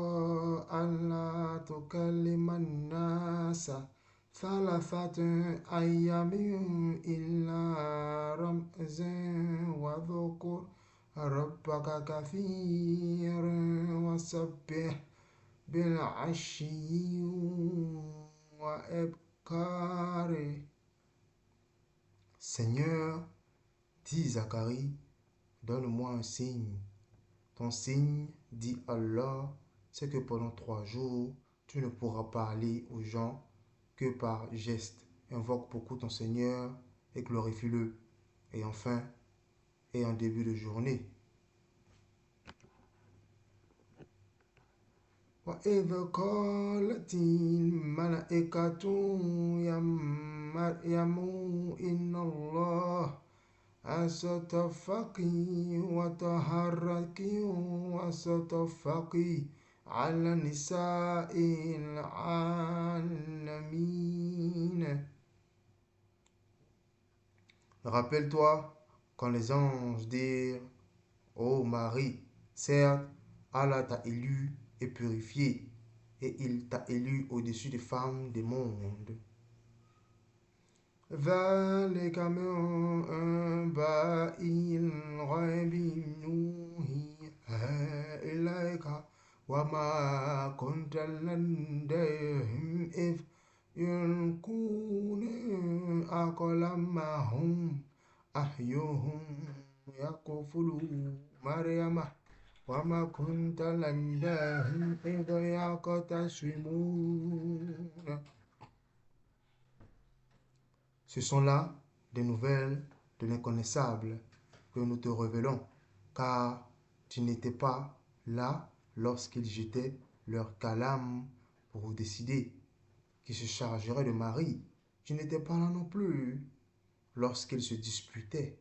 ألا تكلم الناس ثلاثة أيام إلا رمزا وذكر ربك كثيرا وسبح بالعشي وإبكار. Seigneur, dit Zacharie, donne-moi un signe. Ton signe, dit Allah, c'est que pendant 3 jours, tu ne pourras parler aux gens que par geste. Invoque beaucoup ton Seigneur et glorifie-le. Et enfin, et en début de journée. وإذ قالت الملائكة يا مريم إن الله أصطفاكِ وطهركِ واصطفاكِ على نساء العالمين. Rappelle-toi quand les anges dirent: Ô Marie, certes, Allah t'a élu et purifié, et il t'a élu au-dessus des femmes des mondes. ذلك من أنباء الغيب نوحيها إليك وما كنت لديهم إذ يلقون أقلامهم أيهم يكفل مريم وما كنت لديهم إذ يختصمون. Ce sont là des nouvelles de l'inconnaissable que nous te révélons, car tu n'étais pas là lorsqu'ils jetaient leur calame pour décider qui se chargerait de Marie. Tu n'étais pas là non plus lorsqu'ils se disputaient.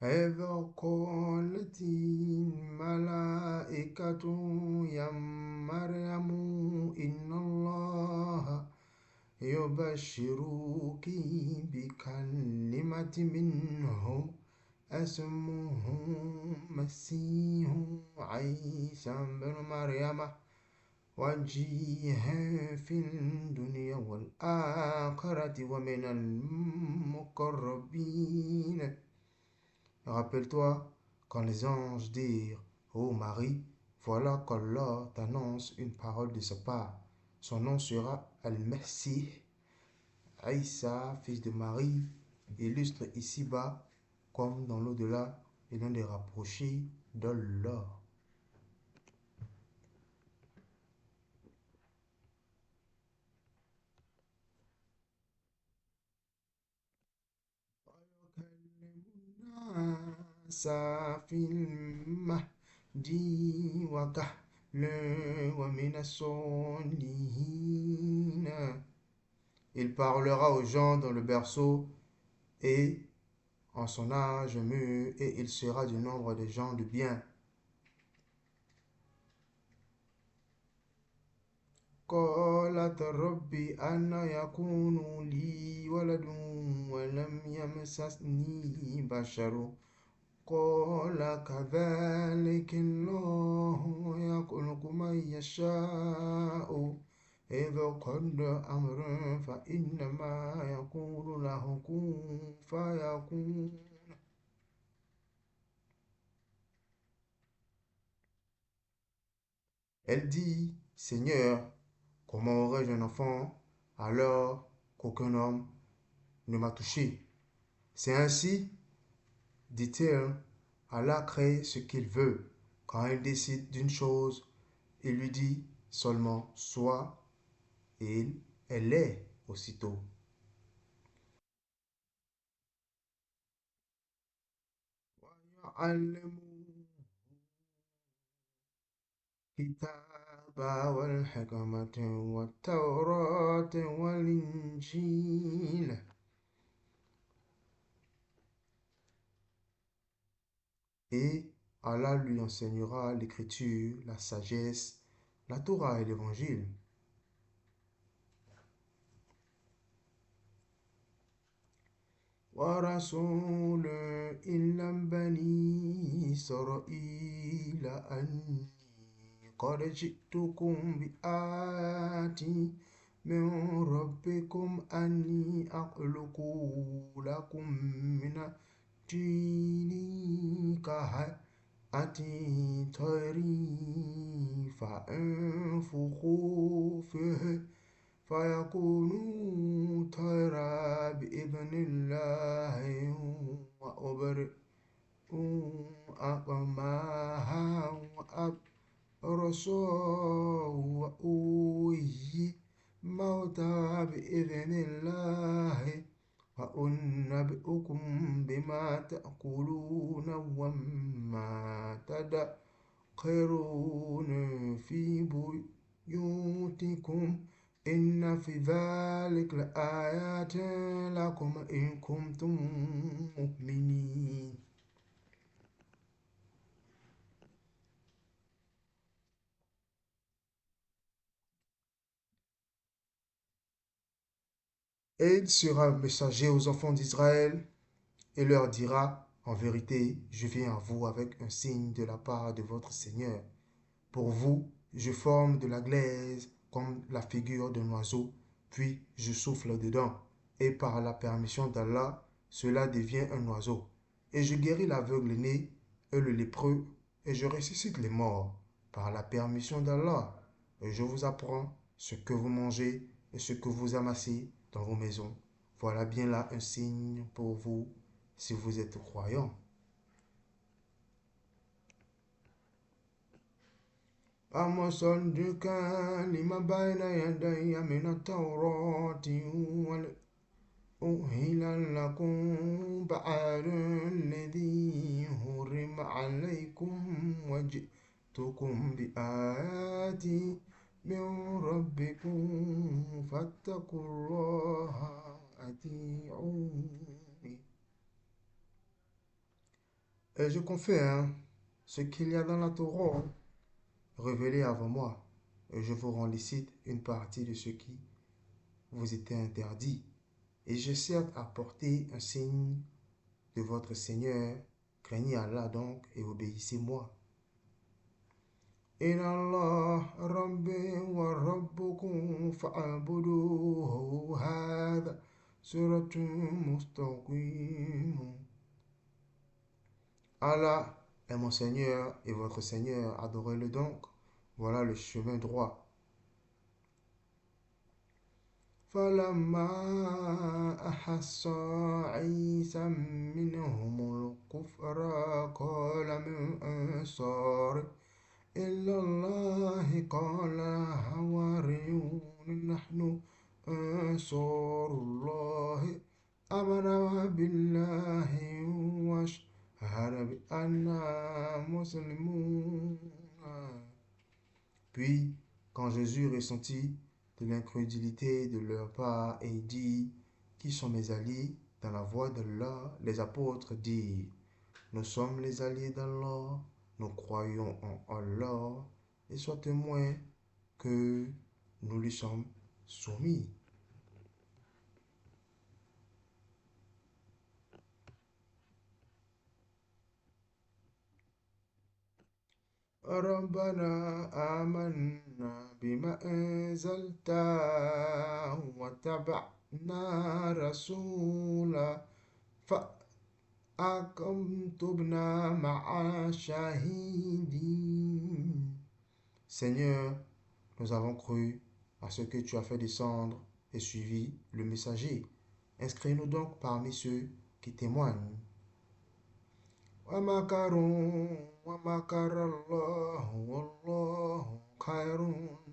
إذ قالت الملائكة يا مريم إن الله يبشرك بكلمة منه اسمه مسيح عيسى بن مريم وجيها في الدنيا والآخرة ومن المقربين. Rappelle-toi quand les anges dirent: Ô Marie, voilà qu'Allah t'annonce une parole de sa part. Son nom sera Al-Messie, Aïssa, fils de Marie, illustre ici-bas comme dans l'au-delà et l'un des rapprochés d'Allah. في المهد وكهلا ومن الصالحين. Il parlera aux gens dans le berceau et en son âge mûr, et il sera du nombre des gens de bien. قالت ربي أنى يكون لي ولد ولم يمسسني بشر قال كذلك الله يخلق من يشاء إذا قضى أمرا فإنما يقول له كن فيكون. Elle dit: Seigneur, comment aurais-je un enfant alors qu'aucun homme ne m'a touché? C'est ainsi, dit-elle, Allah crée ce qu'il veut. Quand il décide d'une chose, il lui dit seulement sois, et elle est aussitôt. الكتاب والحكمة والتوراة والإنجيل. Et Allah lui enseignera l'écriture, la sagesse, la Torah et l'évangile. ورسول إلى بني إسرائيل أني قد جئتكم بآيات من ربكم أني أخلق لكم من الطين كهيئة الطير فأنفخوا فيه فيكونوا طيرا بإذن الله وأبرئ أقماها وأبرصا وأوهي موتى بإذن الله وأنبئكم بما تأكلون وما تدخرون في بيوتكم إن في ذلك لآيات لكم إن كنتم مؤمنين. Et il sera messager aux enfants d'Israël et leur dira, en vérité, je viens à vous avec un signe de la part de votre Seigneur. Pour vous, je forme de la glaise comme la figure d'un oiseau, puis je souffle dedans, et par la permission d'Allah, cela devient un oiseau. Et je guéris l'aveugle-né et le lépreux, et je ressuscite les morts, par la permission d'Allah. Et je vous apprends ce que vous mangez et ce que vous amassez dans vos maisons. Voilà bien là un signe pour vous, si vous êtes croyants. ومصدقا لما بين يدي من التوراة ولأهل لكم بعد الذي حرم عليكم وجئتكم بآيات من ربكم فاتقوا الله وأطيعوني. Et je confère ce qu'il y a dans la Torah révélé avant moi, et je vous rends licite une partie de ce qui vous était interdit. Et j'ai certes apporté un signe de votre Seigneur. Craignez Allah donc et obéissez-moi. إن الله ربي وربكم فاعبدوه هذا صراط مستقيم. Allah est mon Seigneur et votre Seigneur, adorez-le donc. Voilà le chemin droit. فلما أحس عيسى منهم الكفر قال من أنصار إلا الله قال حواريون نحن أنصار الله آمنا بالله واشهد بأننا مسلمون. Puis, quand Jésus ressentit de l'incrédulité de leur part et dit, qui sont mes alliés dans la voie d'Allah, les apôtres dirent, nous sommes les alliés d'Allah, nous croyons en Allah et sois témoin que nous lui sommes soumis. ربنا آمنا بما أنزلت واتبعنا رسولا فأكتبنا مع الشاهدين. Seigneur, nous avons cru à ce que tu as fait descendre et suivi le messager. Inscris-nous donc parmi ceux qui témoignent. ومكروا ومكر الله والله خير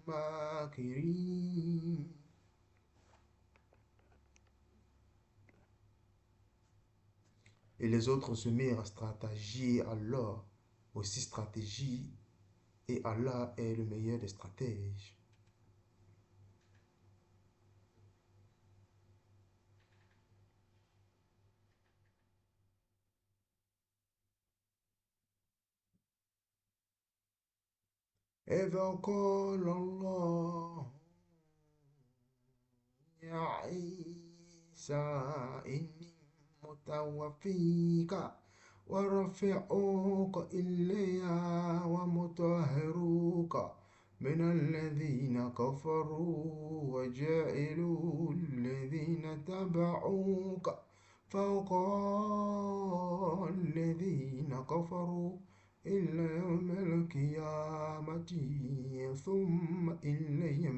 الماكرين. Et les autres se mirent à stratégier Allah, aussi stratégie, et Allah est le meilleur des stratèges. إذ قال الله يا عيسى إني متوفيك ورافعك إلي ومطهرك من الذين كفروا وجاعل الذين تبعوك فوق الذين كفروا إلى يوم القيامة ثم إلي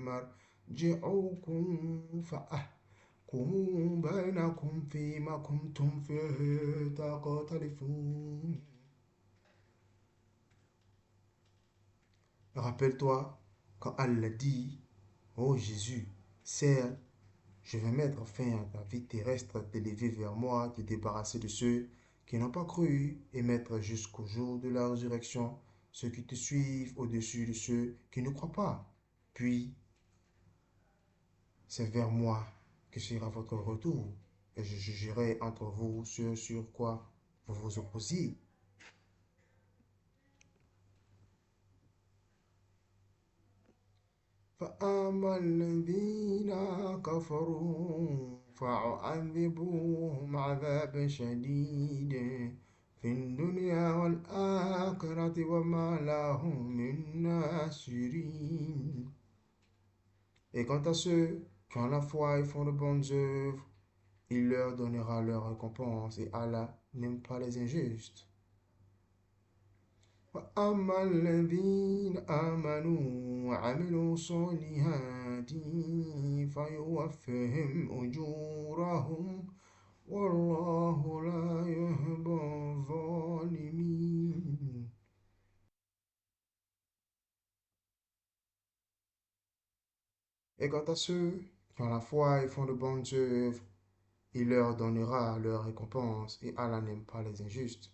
مرجعكم فأحكم بينكم فيما كنتم فيه تختلفون. Rappelle-toi quand Allah dit, ô Jésus, certes, je vais mettre fin à ta vie terrestre, t'élever vers moi, te débarrasser de ceux qui n'ont pas cru et mettre jusqu'au jour de la résurrection ceux qui te suivent au-dessus de ceux qui ne croient pas. Puis, c'est vers moi que sera votre retour et je jugerai entre vous ce sur quoi vous vous opposiez. فأما الذين كفروا فأعذبوهم عذاب شديد في الدنيا والآخرة وما لهم من ناصرين. Et quant à ceux qui ont la foi et font de bonnes œuvres, il leur donnera leur récompense et Allah n'aime pas les injustes. وأما الذين آمنوا وعملوا الصالحات فيوفيهم أجورهم والله لا يحب الظالمين. Et quant à ceux qui ont la foi et font de bonnes œuvres, il leur donnera leur récompense et Allah n'aime pas les injustes.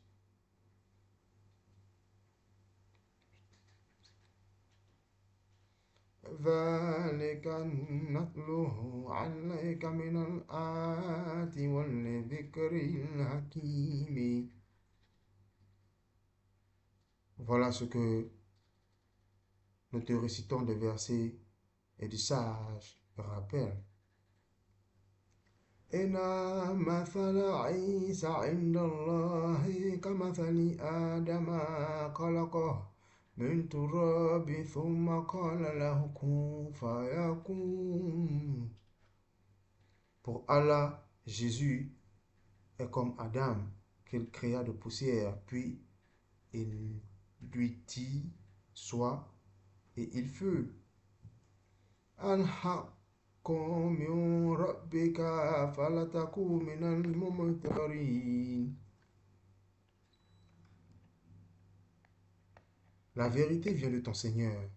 ذلك نتلوه عليك من الآيات والذكر الحكيم. Voilà ce que nous te récitons des versets et du sage rappel. إن مثل عيسى عند الله كمثل آدم خلقه من تراب ثم قال له كن فيكون. Pour Allah, Jésus est comme Adam qu'il créa de poussière, puis il lui dit sois et il fut. الحق من ربك فلا تكن من الممترين. La vérité vient de ton Seigneur.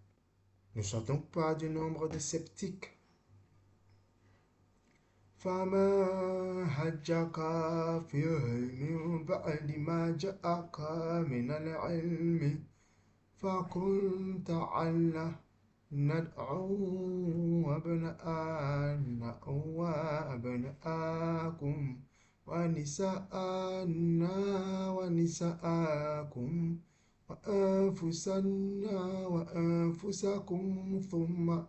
Ne sois donc pas du nombre des sceptiques. فما حجك فيه من بعد ما جاءك من العلم فقل تعالى ندعو أبناءنا وأبناءكم ونساءنا ونساءكم وأنفسنا وأنفسكم ثم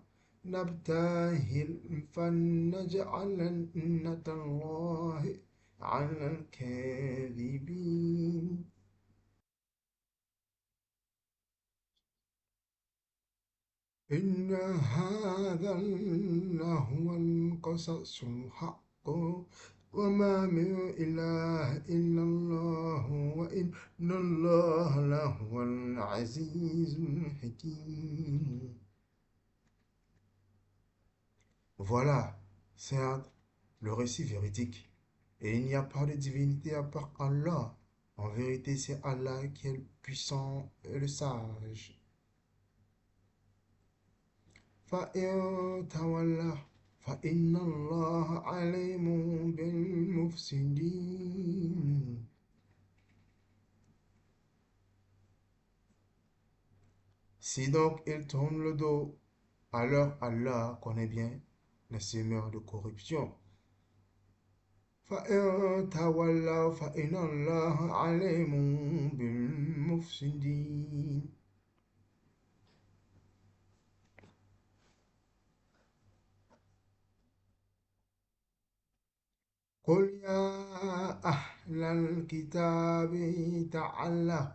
نبتهل فنجعل لعنة الله على الكاذبين. إن هذا لهو القصص الحق وما من إله إلا الله وإن الله لهو العزيز الحكيم. Voilà, certes, le récit véridique. Et il n'y a pas de divinité à part Allah. En vérité, c'est Allah qui est le puissant et le sage. فإن تولوا فإن الله عليم بالمفسدين. Si donc ils tournent le dos, alors Allah connaît bien les semeurs de corruption. فإن تولوا فإن الله عليم بالمفسدين. قل يا أهل الكتاب تعالوا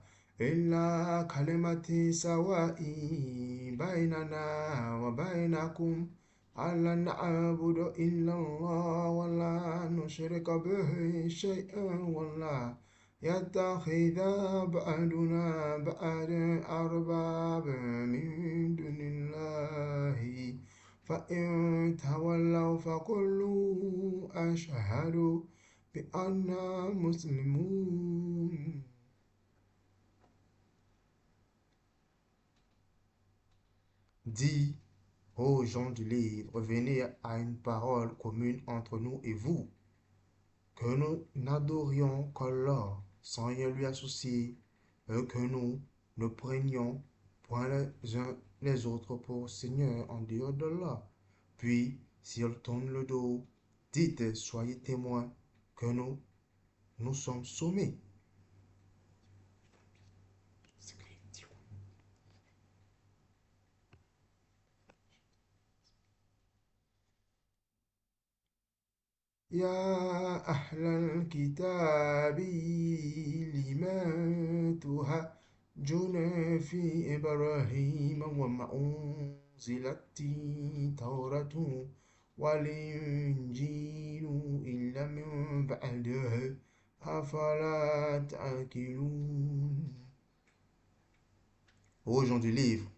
إلى كلمة سواء بيننا وبينكم ألا نعبد إلا الله ولا نشرك به شيئا ولا يتخذ بعدنا بعد أرباب من دون الله فإن تولوا فقولوا أشهد بأننا مسلمون. Dis aux gens du livre, venez à une parole commune entre nous et vous, que nous n'adorions qu'Allah sans rien lui associer, et que nous ne prenions point les uns les autres pour seigneurs en dehors d'Allah. Puis, s'ils tournent le dos, dites, soyez témoins que nous sommes sommés. يا أهل الكتاب لم تهجون في إبراهيم وما أنزلت التوراة والإنجيل إلا من بعده أفلا تعقلون. Ô gens du livre,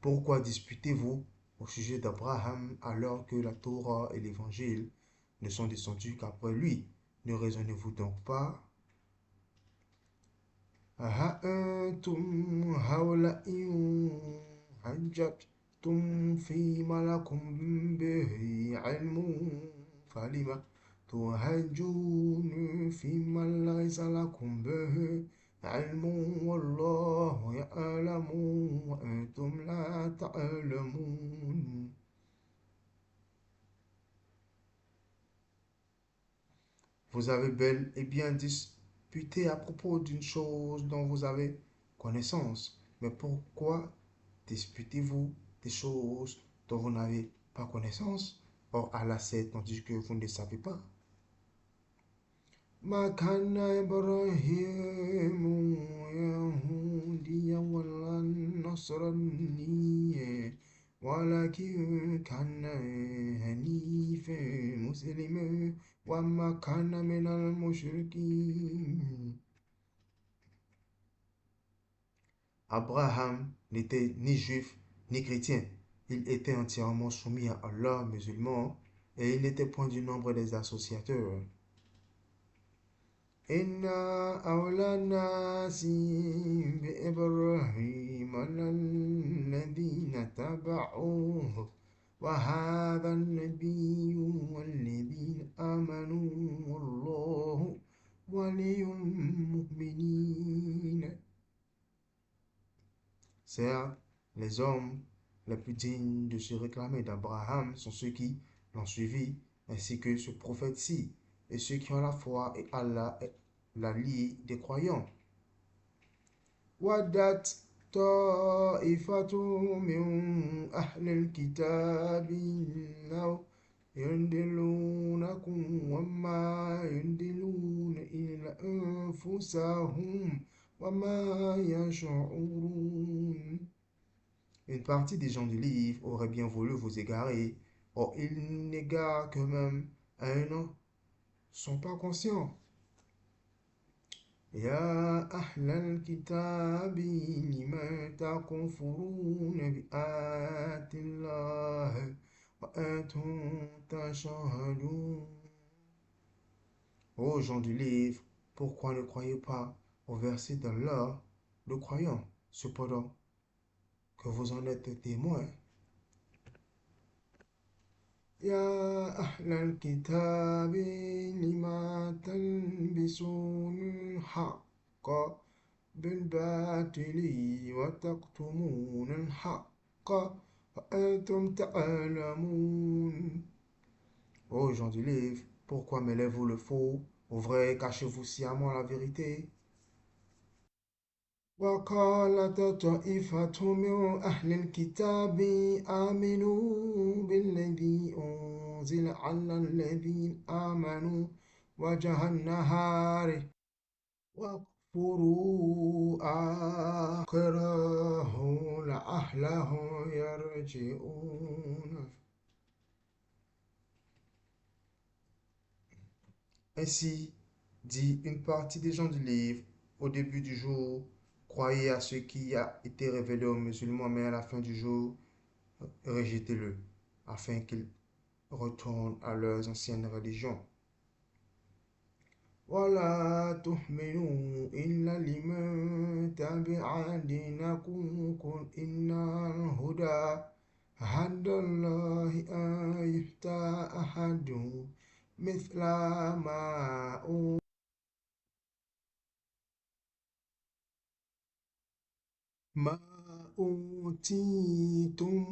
pourquoi disputez-vous au sujet d'Abraham alors que la Torah et l'Évangile ne sont descendus qu'après lui? Ne raisonnez-vous donc pas? أأنتم هؤلاء حججتم فيما لكم به علم فلم تهجون فيما ليس لكم به علم والله يعلم وأنتم لا تعلمون. Vous avez bel et bien disputé à propos d'une chose dont vous avez connaissance. Mais pourquoi disputez-vous des choses dont vous n'avez pas connaissance? Or, Allah sait tandis que vous ne le savez pas. ما كان إبراهيم يهوديا ولا نصرانيا ولكن كان حنيفا مسلما وما كان من المشركين. Abraham n'était ni juif ni chrétien. Il était entièrement soumis à Allah, musulman, et il n'était point du nombre des associateurs. إنا أولى الناس بإبراهيم الذين تبعوه وهذا النبي والذين آمنوا والله ولي المؤمنين. Certes, les hommes les plus dignes de se réclamer d'Abraham sont ceux qui l'ont suivi, ainsi que ce prophète-ci, et ceux qui ont la foi et Allah est l'allié des croyants. ودت طائفة من أهل الكتاب لو يضلونكم وما يضلون إلا أنفسهم وما يشعرون. Une partie des gens du livre aurait bien voulu vous égarer, or ils n'égarent qu'eux-mêmes un sont pas conscients. يا أهل الكتاب لم تكفرون بآيات الله وأنتم تشهدون. Ô gens du livre, pourquoi ne croyez pas au verset d'Allah, le croyant, cependant que vous en êtes témoins? يا أهل الكتاب لما تلبسون الحق بالباطل وتكتمون الحق وأنتم تعلمون. Ô gens du livre, pourquoi mêlez-vous le faux au vrai, cachez-vous sciemment la vérité? وقالت طائفة من أهل الكتاب آمنوا بالذي أنزل على الذين آمنوا وجه النهار واغفروا آخره لعلهم يرجعون. Ainsi dit une partie des gens du livre au début du jour, croyez à ce qui a été révélé aux musulmans, mais à la fin du jour, rejetez-le, afin qu'ils retournent à leurs anciennes religions. ولا تحملوا إلا لمن تبع دينكم قل إن الهدى هدى الله أن يؤتى أحد مثل ما أوتيتم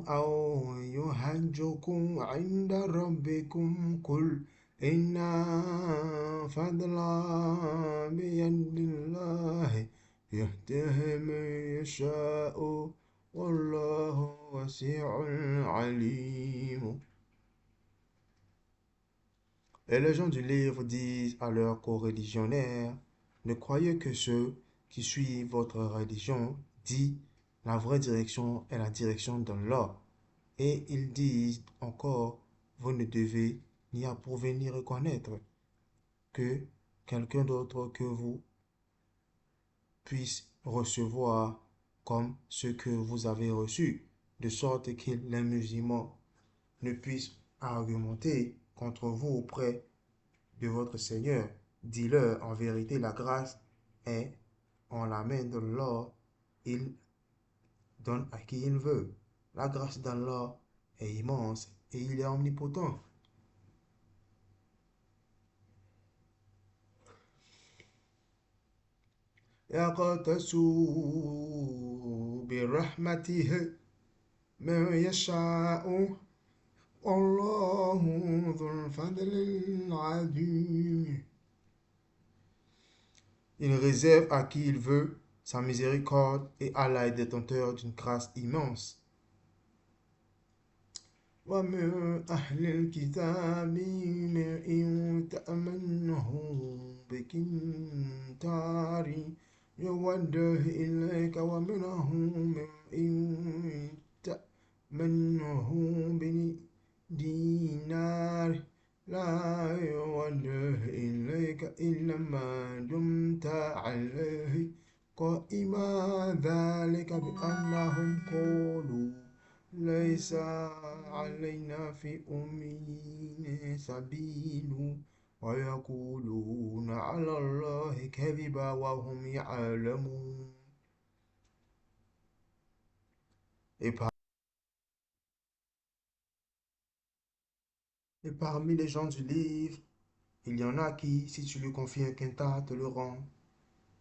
أو يحجكم عند ربكم قل إن فضل بيد الله يهده من يشاء والله واسع عليم. Et les gens du livre disent à leurs coreligionnaires, ne croyez que ceux qui suivent votre religion dit la vraie direction est la direction d'Allah. Et ils disent encore, vous ne devez ni approuver ni reconnaître que quelqu'un d'autre que vous puisse recevoir comme ce que vous avez reçu, de sorte que les musulmans ne puissent argumenter contre vous auprès de votre Seigneur. Dis-leur, en vérité, la grâce est en la main d'Allah. Il donne à qui il veut. La grâce d'Allah est immense et il est omnipotent. يقتص برحمته من يشاء والله ذو الفضل العظيم. Il réserve à qui il veut sa miséricorde et Allah est détenteur d'une grâce immense. ومن أهل الكتاب من إن تأمنه بقنطار يوده إليك ومنهم من إن تأمنه بدينار لا يوده إليك إلا ما دمت عليه قائما ذلك بأنهم قالوا ليس علينا في أمين سبيل ويقولون على الله كذبا وهم يعلمون. Et parmi les gens du livre, il y en a qui, si tu lui confies un quintat, te le rend.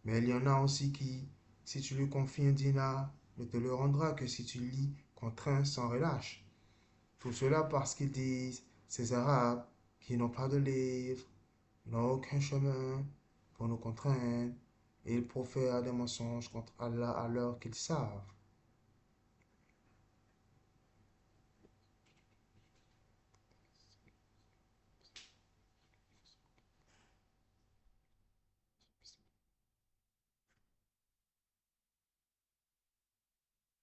Mais il y en a aussi qui, si tu lui confies un dinar, ne te le rendra que si tu lis contraint sans relâche. Tout cela parce qu'ils disent, ces Arabes qui n'ont pas de livre, n'ont aucun chemin pour nous contraindre, et ils profèrent des mensonges contre Allah alors qu'ils savent.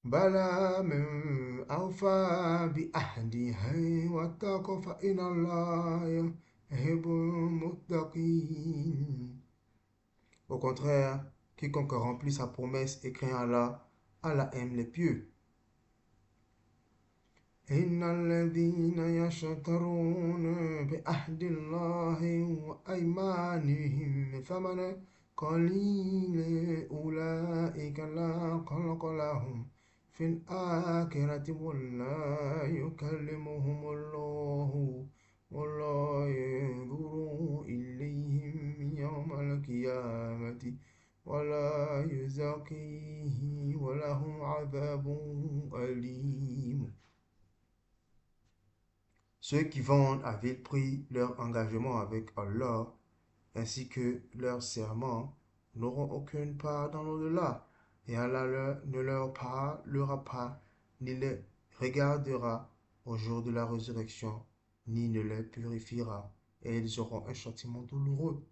بلى من أوفى بعهده واتقى فإن الله يحب المتقين. Au contraire, quiconque remplit sa promesse et craint Allah, Allah aime les pieux. إن الذين يشترون بعهد الله وأيمانهم ثمنا قليلا أولئك لا خلق لهم في الآخرة ولا يكلمهم الله ولا ينظر إليهم يوم القيامة ولا يزكيهم ولهم عذاب أليم. Ceux qui vendent à vil prix leur engagement avec Allah ainsi que leur serment n'auront aucune part dans l'au-delà, et Allah ne leur parlera pas, ni les regardera au jour de la résurrection, ni ne les purifiera, et ils auront un châtiment douloureux.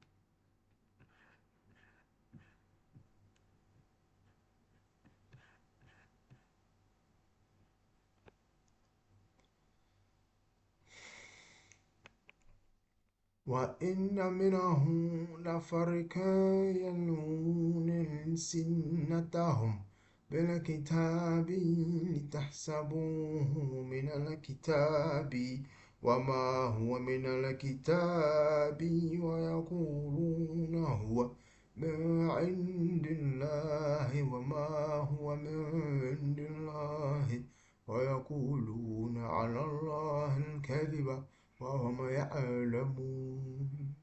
وإن منهم لفريقا يلوون ألسنتهم بالكتاب لتحسبوه من الكتاب وما هو من الكتاب ويقولون هو من عند الله وما هو من عند الله ويقولون على الله الكذب وهم يعلمون.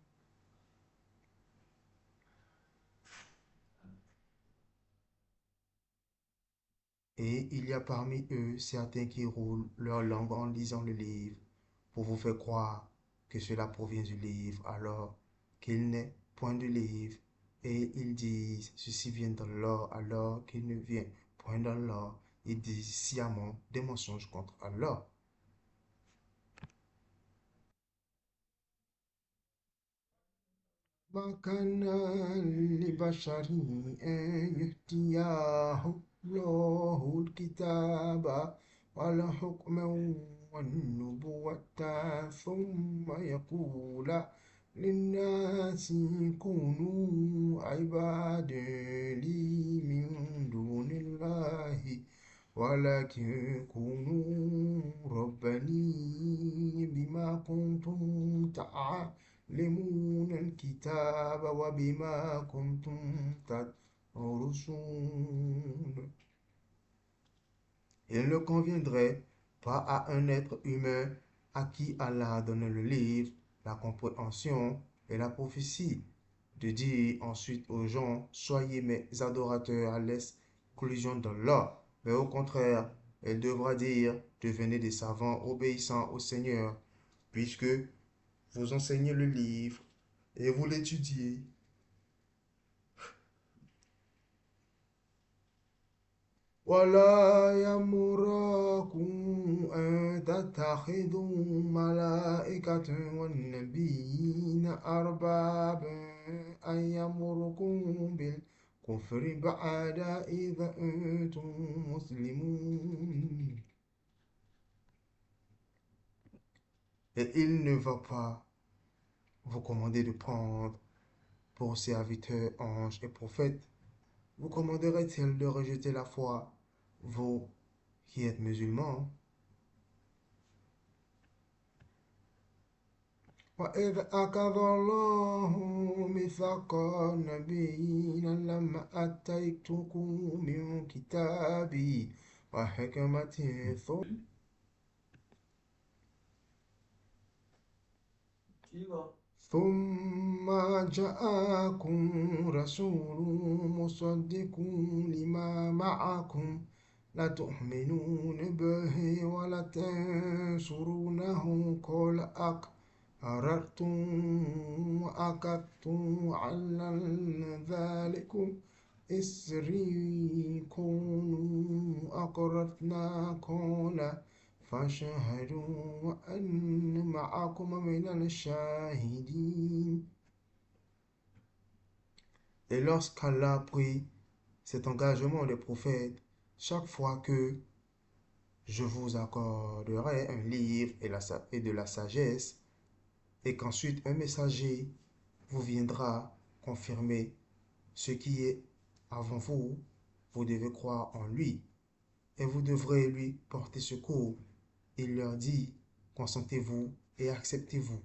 Et il y a parmi eux certains qui roulent leur langue en lisant le livre pour vous faire croire que cela provient du livre alors qu'il n'est point du livre. Et ils disent ceci vient d'Allah alors qu'il ne vient point d'Allah. Ils disent sciemment des mensonges contre Allah. ما كان لبشر أن يؤتيه الله الكتاب والحكم والنبوة ثم يقول للناس كونوا عبادا لي من دون الله ولكن كونوا رباني بما كنتم تعلمون الكتاب وبما كنتم تدرسون. Il ne conviendrait pas à un être humain à qui Allah a donné le livre, la compréhension et la prophétie, de dire ensuite aux gens, soyez mes adorateurs à l'exclusion d'Allah. Mais au contraire, elle devra dire, devenez des savants obéissants au Seigneur, puisque vous enseignez le livre et vous l'étudiez. ولا يأمركم أن تتخذوا ملائكة والنبيين أربابا أن يأمركم بالكفر بعد إذا أنتم مسلمون. Et il ne va pas vous commander de prendre pour serviteurs anges et prophètes. Vous commanderait-il de rejeter la foi, vous qui êtes musulmans? وإذ أخذ الله ميثاق النبيين لما آتيتكم من كتاب وحكمة ثم جاءكم رسول مصدق لما معكم لتؤمنون به ولتنصرونه قال أقررتم وأخذتم على ذلكم إصري كونوا أقررنا قال فاشهدوا وأن معكم من الشاهدين. Et lorsqu'Allah prit cet engagement des prophètes, chaque fois que je vous accorderai un livre et de la sagesse, et qu'ensuite un messager vous viendra confirmer ce qui est avant vous, vous devez croire en lui, et vous devrez lui porter secours. Il leur dit, consentez-vous et acceptez-vous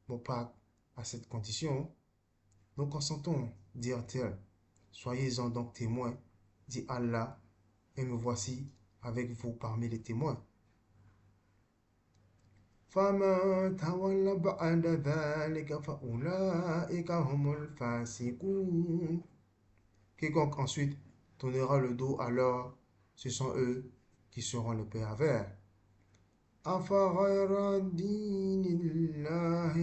mon pacte à cette condition. Nous consentons, dirent-ils. Soyez-en donc témoins, dit Allah, et me voici avec vous parmi les témoins. فَمَنْ تَوَلَّى بَعْدَ ذَلِكَ فَأُولَئِكَ هُمُ الْفَاسِقُونَ. Quiconque ensuite tournera le dos alors, ce sont eux qui seront les pervers. أفغير دين الله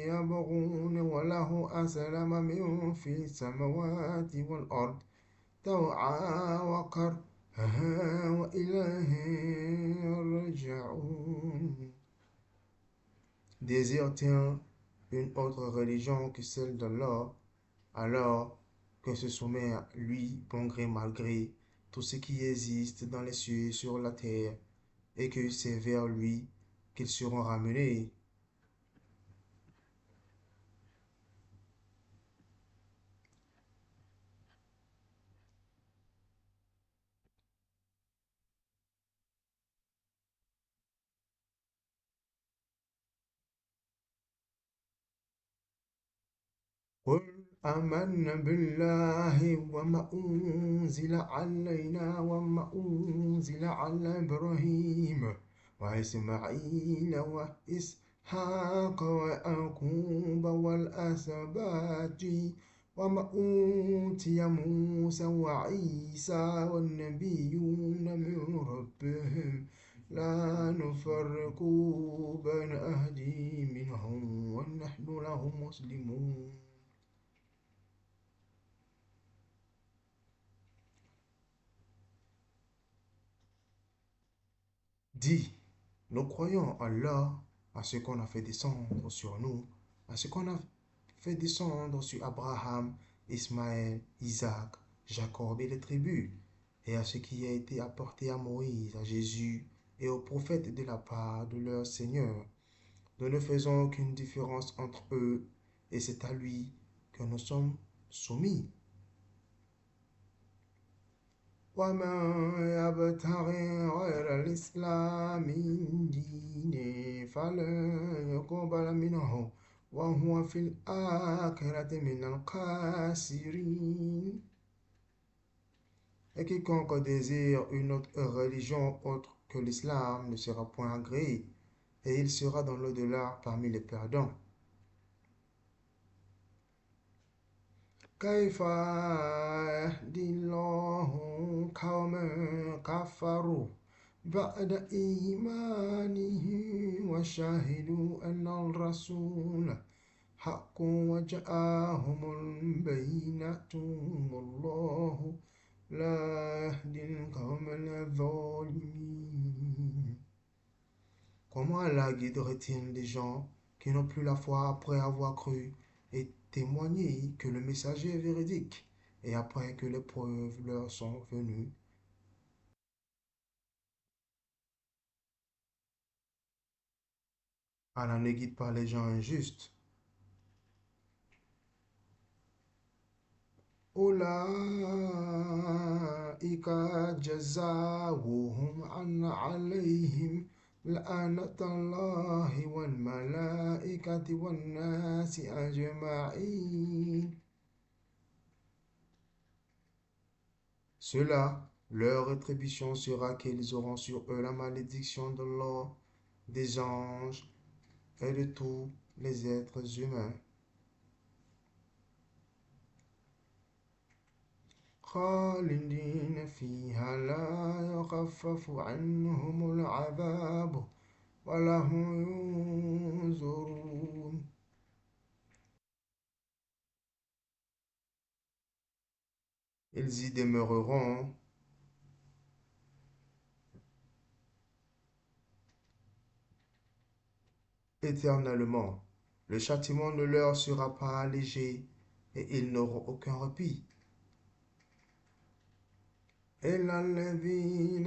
يبغون وله أسلم من في السماوات والأرض طوعا وكرها وإليه يرجعون. Désirent-ils une autre religion que celle d'Allah, alors que se soumet à lui, bon gré mal gré, tout ce qui existe dans les cieux et sur la terre, et que c'est vers lui qu'ils seront ramenés. قل آمنا بالله وما أنزل علينا وما أنزل على إبراهيم وإسماعيل وإسحاق ويعقوب والأسباط وما أوتي موسى وعيسى والنبيون من ربهم لا نفرق بين أحد منهم ونحن له مسلمون. Dis, nous croyons en Allah, à ce qu'on a fait descendre sur nous, à ce qu'on a fait descendre sur Abraham, Ismaël, Isaac, Jacob et les tribus, et à ce qui a été apporté à Moïse, à Jésus et aux prophètes de la part de leur Seigneur. Nous ne faisons aucune différence entre eux, et c'est à lui que nous sommes soumis. ومن يبتغي غير الإسلام دينا فلن يقبل منه وهو في الآخرة من الخاسرين. Et quiconque désire une autre religion autre que l'islam ne sera point agréé, et il sera dans l'au-delà parmi les perdants. كيف يهدي الله قوما كفروا بعد إيمانهم وشهدوا أن الرسول حق وجاءهم البينات والله لا يهدي القوم الظالمين. Comment Allah guiderait-il des gens qui n'ont plus la foi après avoir cru et témoigner que le messager est véridique et après que les preuves leur sont venues? Allah ne guide pas les gens injustes. أولئك جزاؤهم أن عليهم لعنة الله والملائكة والناس أجمعين. Cela, leur rétribution sera qu'ils auront sur eux la malédiction d'Allah, des anges et de tous les êtres humains. خالدين فيها لا يخفف عنهم العذاب ولا هم ينظرون. Ils y demeureront éternellement. Le châtiment ne leur sera pas allégé et ils n'auront aucun répit. إلا الذين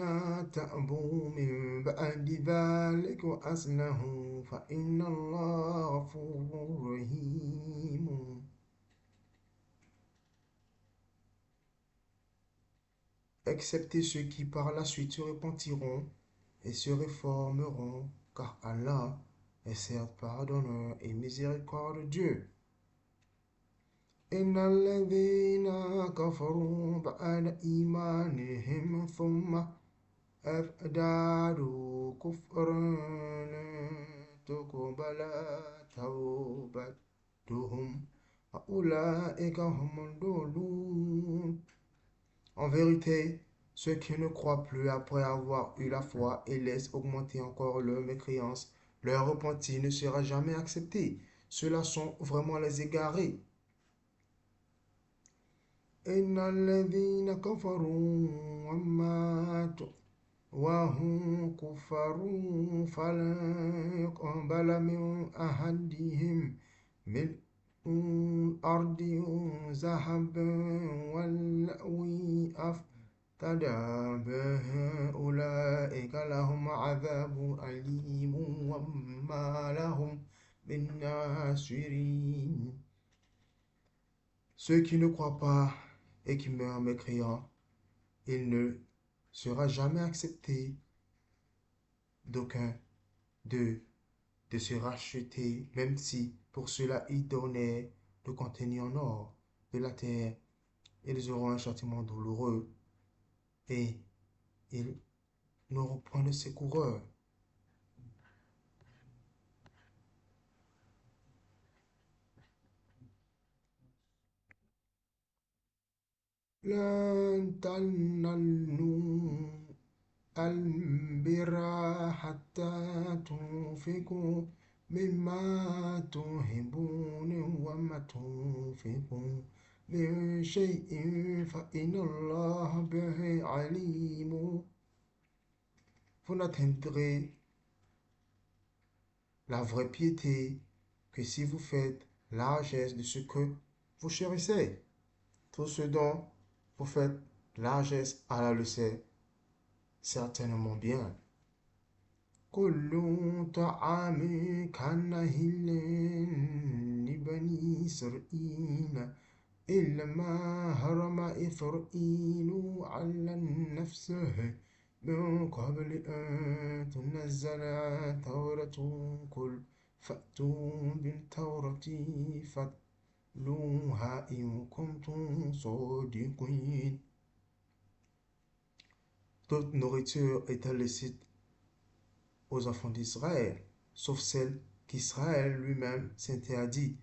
تابوا من بعد ذلك وأصلحوا فإن الله غفور رحيم. Excepté ceux qui par la suite se repentiront et se réformeront, car Allah est certes pardonneur et miséricordieux. إن الذين كفروا بعد إيمانهم ثم ازدادوا كفرا تقبل توبتهم أولئك هم الضالون. En vérité, ceux qui ne croient plus après avoir eu la foi et laissent augmenter encore leur mécréance, leur repentir ne sera jamais accepté. Ceux-là sont vraiment les égarés. إن الذين كفروا وماتوا وهم كفار فلن يقبل من أحدهم ملء الأرض ذهبا واللأوي أفتدى به أولئك لهم عذاب أليم وما لهم من ناصرين. Ceux qui ne croient pas et qui meurent mécréants, il ne sera jamais accepté d'aucun d'eux de se racheter, même si pour cela ils donnaient le contenu en or de la terre. Ils auront un châtiment douloureux et ils n'auront point de secoureur. لن تنالوا البر حتى تنفقوا مما تحبون وما تنفقوا من شيء فإن الله به عليم. Vous n'atteindrez la vraie piété que si vous faites largesse de ce que vous chérissez. Tout ce dont vous faites largesse, Allah le sait certainement bien. كل طعام كان هلا لبني إسرائيل إلا ما حرم إسرائيل على نفسه من قبل أن تنزل التوراة قل فأتوا بالتوراة فاتلوها إن كنتم صادقين. Toute nourriture est illicite aux enfants d'Israël, sauf celle qu'Israël lui-même s'interdit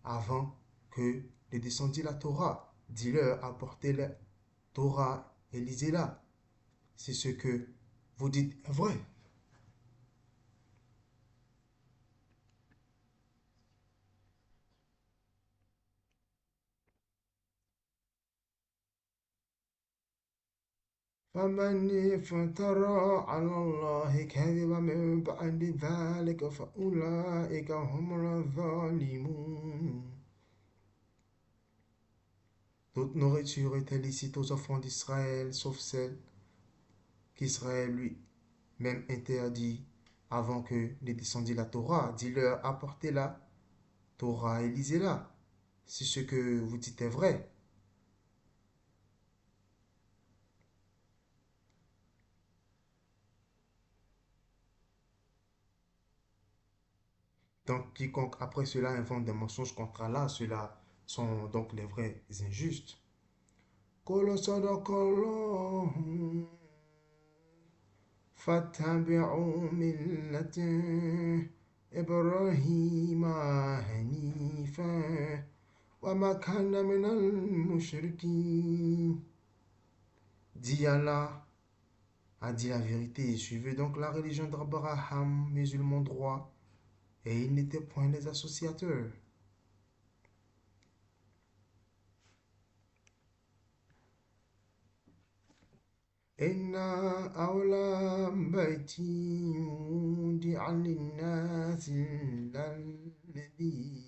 avant que ne descendît la Torah. Dis-leur, apportez la Torah et lisez-la. C'est ce que vous dites est vrai. فمن افترى على الله كذبا من بعد ذلك فأولئك هم الظالمون. Toute nourriture est illicite aux enfants d'Israël, sauf celle qu'Israël lui-même interdit avant que ne descendît la Torah. Dis-leur, apportez la Torah et lisez-la. Si ce que vous dites est vrai. Donc, quiconque après cela invente des mensonges contre Allah, ceux-là sont donc les vrais injustes. قل صدق الله فاتبعوا ملة إبراهيم حنيفا وما كان من المشركين. Dit Allah a dit la vérité, suivez donc la religion d'Abraham, musulman droit, et il n'était point des associateurs. إن أولى بيتي وضع للناس الذي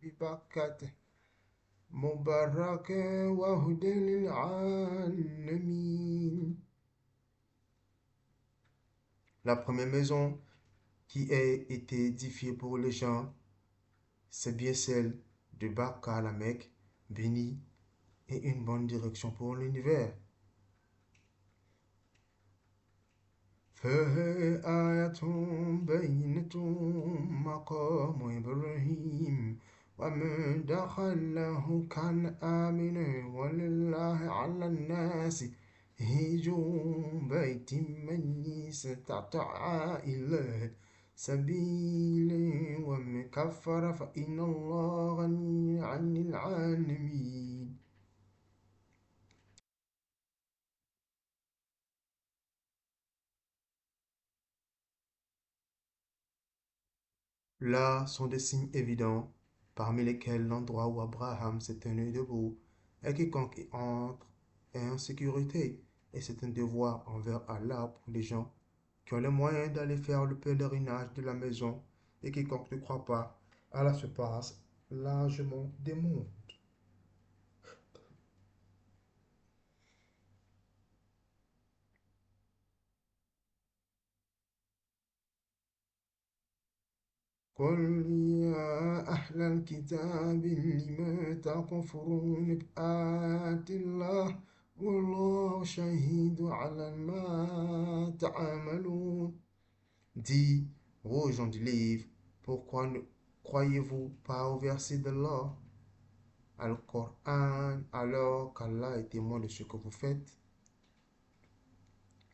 ببكة مبارك وهدى للعالمين. La première maison qui a été édifiée pour les gens, c'est bien celle de Bakka à la Mecque, bénie et une bonne direction pour l'univers. فيه آية بينة مقام إبراهيم ومن دخله كان آمنا ولله على الناس هج بيت من استطاع إليه سبيلا ومن كفر فإن الله غني عن العالمين. Là sont des signes évidents, parmi lesquels l'endroit où Abraham s'est tenu debout, et quiconque y entre est en sécurité, et c'est un devoir envers Allah pour les gens qui ont les moyens d'aller faire le pèlerinage de la maison, et quiconque ne croit pas, Allah se passe largement des mondes. قل يا أهل الكتاب لم تكفرون بآيات الله والله شهيد على ما تعملون. Dis aux gens du livre, pourquoi ne croyez-vous pas au verset d'Allah, Al-Coran, alors qu'Allah est témoin de ce que vous faites?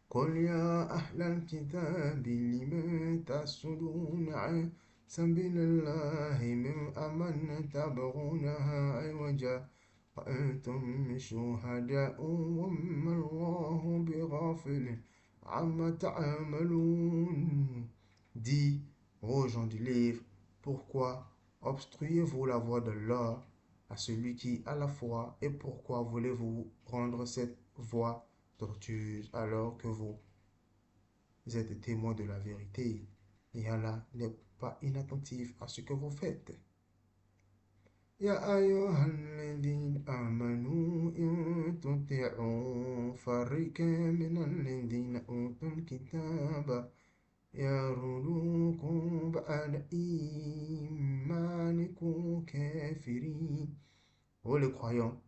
قل يا أهل الكتاب لم تصدون عن سبيل الله من أمن تبغونها عوجا وأنتم شهداء وما الله بغافل عما تعملون. Dis aux gens du livre, pourquoi obstruez-vous la voie d'Allah à celui qui a la foi, et pourquoi voulez-vous rendre cette voie tortueuse alors que vous êtes témoins de la vérité et Allah n'est pas inattentif à ce que vous faites. يا أيها الذين آمنوا إن تطيعوا فريقا من الذين أوتوا الكتاب يردوكم بعد إيمانكم كافرين. Ô les croyants,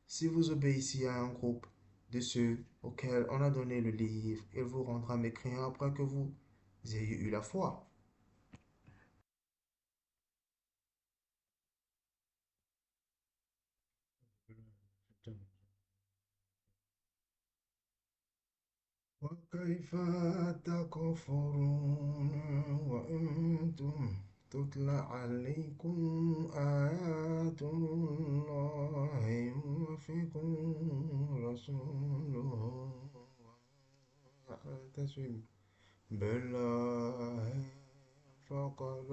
si vous obéissez à un groupe de ceux auxquels on a donné le livre, il vous rendra mécréant après que vous ayez eu la foi. وكيف تكفرون وأنتم تتلى عليكم آيات الله وفيكم رسوله ويعتصم بالله فقد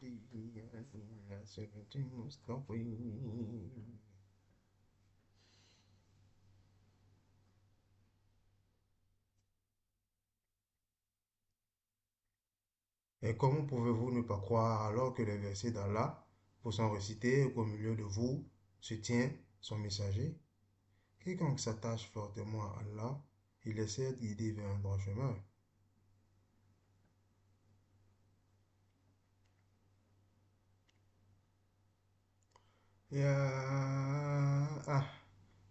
هدي إلى صراط مستقيم. Et comment pouvez-vous ne pas croire alors que les versets d'Allah vous sont récités et qu'au milieu de vous se tient son messager? Quiconque s'attache fortement à Allah, il essaie de guider vers un droit chemin. يا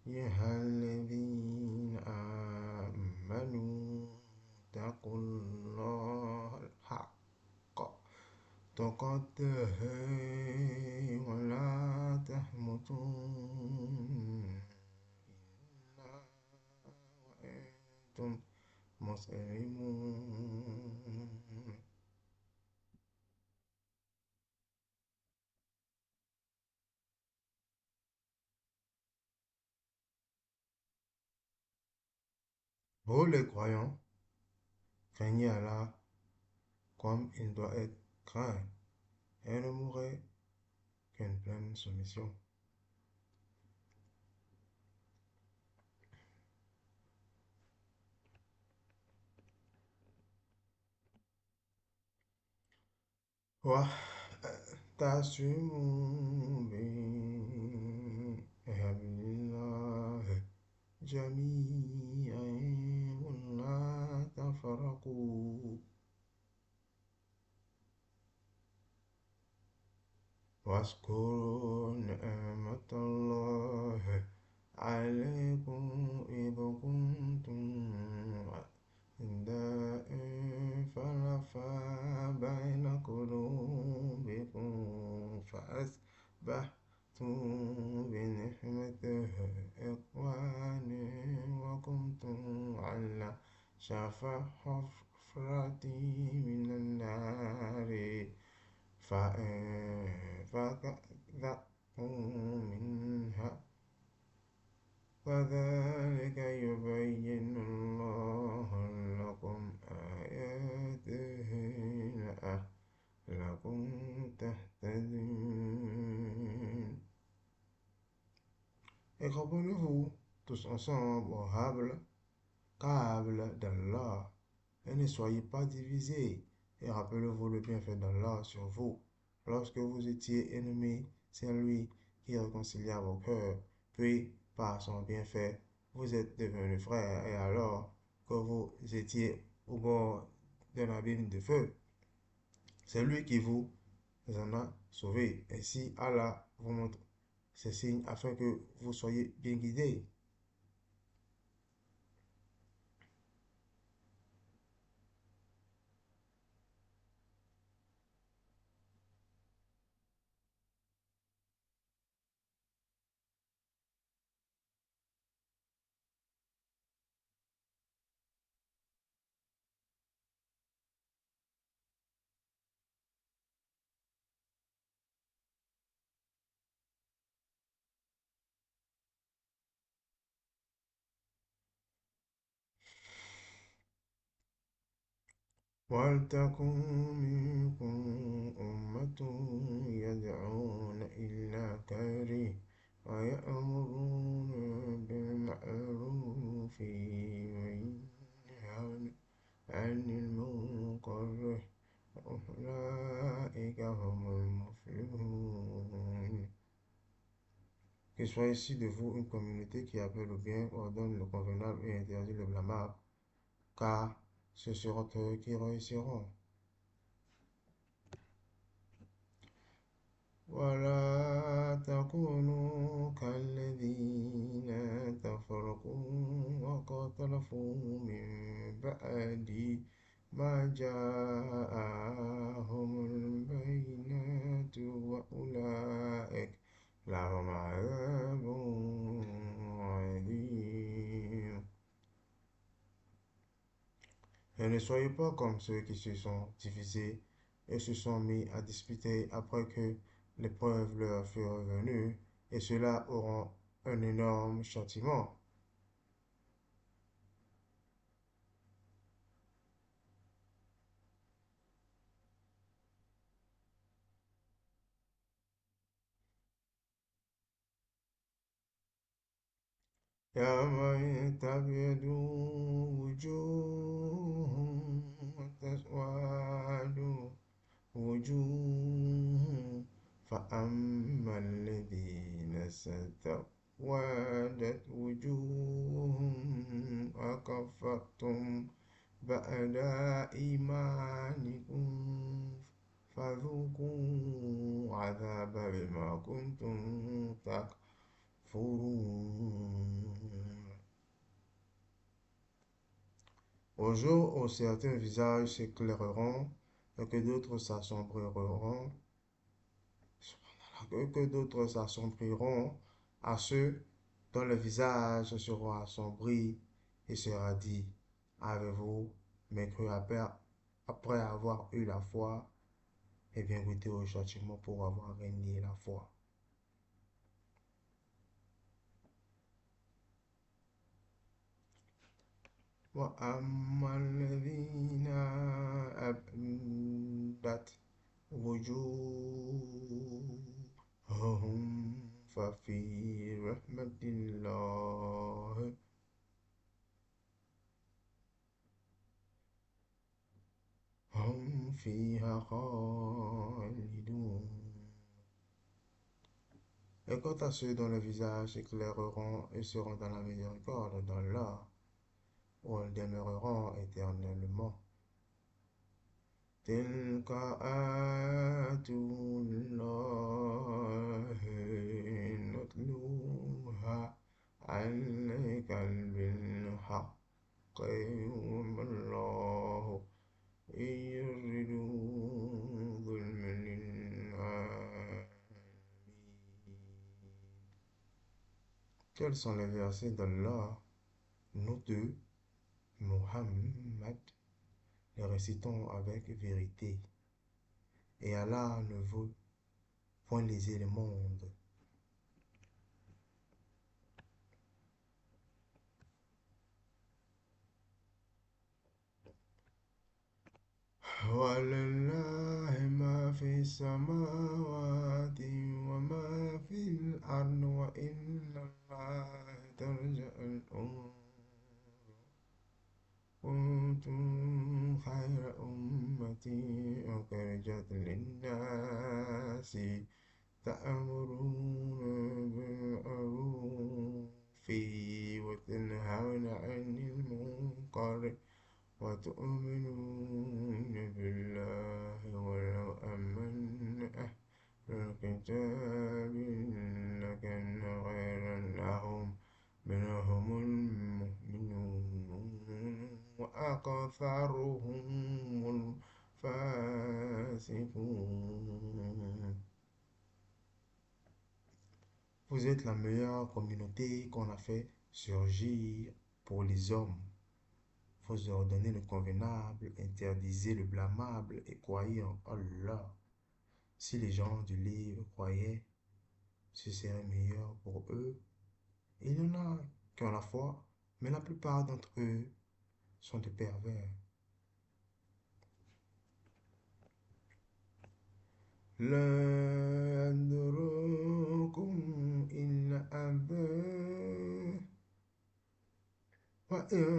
أيها الذين آمنوا اتقوا الله الحق تقاته ولا تموتن إلا وأنتم مسلمون. Ô les croyants, craignez Allah comme il doit être craint et ne mourrez qu'une pleine soumission. واعتصموا بحبل الله جميعا ولا تفرقوا واذكروا نعمة الله عليكم إذ كنتم أعداء فألف بين قلوبكم فأصبحتم بنعمته إخوانا وكنتم على شفا حفرة من النار فأنقذكم منها كذلك يبين الله لكم آياته لعلكم تهتدون. Et rappelez-vous tous ensemble au câble d'Allah et ne soyez pas divisés. Et rappelez-vous le bienfait d'Allah sur vous lorsque vous étiez ennemis C'est lui qui réconcilia vos cœurs, puis par son bienfait, vous êtes devenus frères, et alors que vous étiez au bord d'un abîme de feu, c'est lui qui vous en a sauvés. Ainsi, Allah vous montre ces signes afin que vous soyez bien guidés. ولتكن منكم أمة يدعون إلى خير ويأمرون بالمعروف وينهون عن المنكر أولئك هم المفلحون. Que soit ici de vous une communauté qui appelle au bien, ordonne le convenable et interdit le blâmable, car ce seront eux qui réussiront. ولا تكونوا كالذين تفرقوا واختلفوا من بعد ما جاءهم البينات وأولئك لهم عذاب عظيم. Et ne soyez pas comme ceux qui se sont divisés et se sont mis à disputer après que l'épreuve leur fut revenue, et ceux-là auront un énorme châtiment. يوم تبيض وجوه وتسود وجوه فأما الذين اسودت وجوههم أكفرتم بعد إيمانكم فذوقوا عذاب بما كنتم تكفرون. Au jour où certains visages s'éclaireront et que d'autres s'assombriront, à ceux dont le visage seront assombris, et sera dit, avez-vous mécru après avoir eu la foi, et bien goûté au châtiment pour avoir renié la foi. وأما الذين أبدت وجوههم ففي رحمة الله هم فيها خالدون. Et quant à ceux dont les visages éclaireront et seront dans la miséricorde d'Allah, où ils demeureront éternellement. تلك آيات الله نتلوها عليك بالحق وما الله يريد ظلما للعالمين. Quels sont les versets d'Allah? Nous deux, Muhammad, les récitons avec vérité. Et Allah ne veut point léser le monde. وَلِلَّهِ مَا فِي السَّمَاوَاتِ وَمَا فِي الْأَرْضِ وَإِلَى اللَّهِ تَرْجَعُ الْأُمُورُ. كنتم خير أمة أخرجت للناس تأمرون بالمعروف وتنهون عن المنكر وتؤمنون بالله ولو آمن أهل الكتاب لكان خيرا لهم منهم المؤمنون وأكثرهم الفاسقون. Vous êtes la meilleure communauté qu'on a fait surgir pour les hommes. Vous ordonnez le convenable, interdisez le blâmable et croyez en Allah. Si les gens du livre croyaient, ce serait meilleur pour eux. Il y en a qui ont la foi, mais la plupart d'entre eux sont des pervers. لا يدركم إلا أذى وإن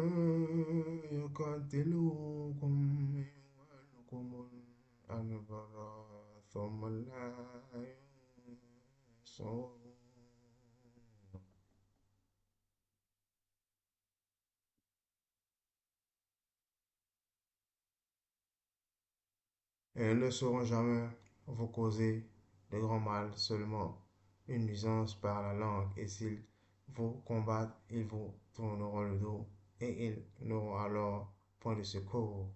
يقاتلوكم يولكم الأدبار ثم لا ينصرون. Et ils ne sauront jamais vous causer de grands mal, seulement une nuisance par la langue, et s'ils vous combattent, ils vous tourneront le dos, et ils n'auront alors point de secours.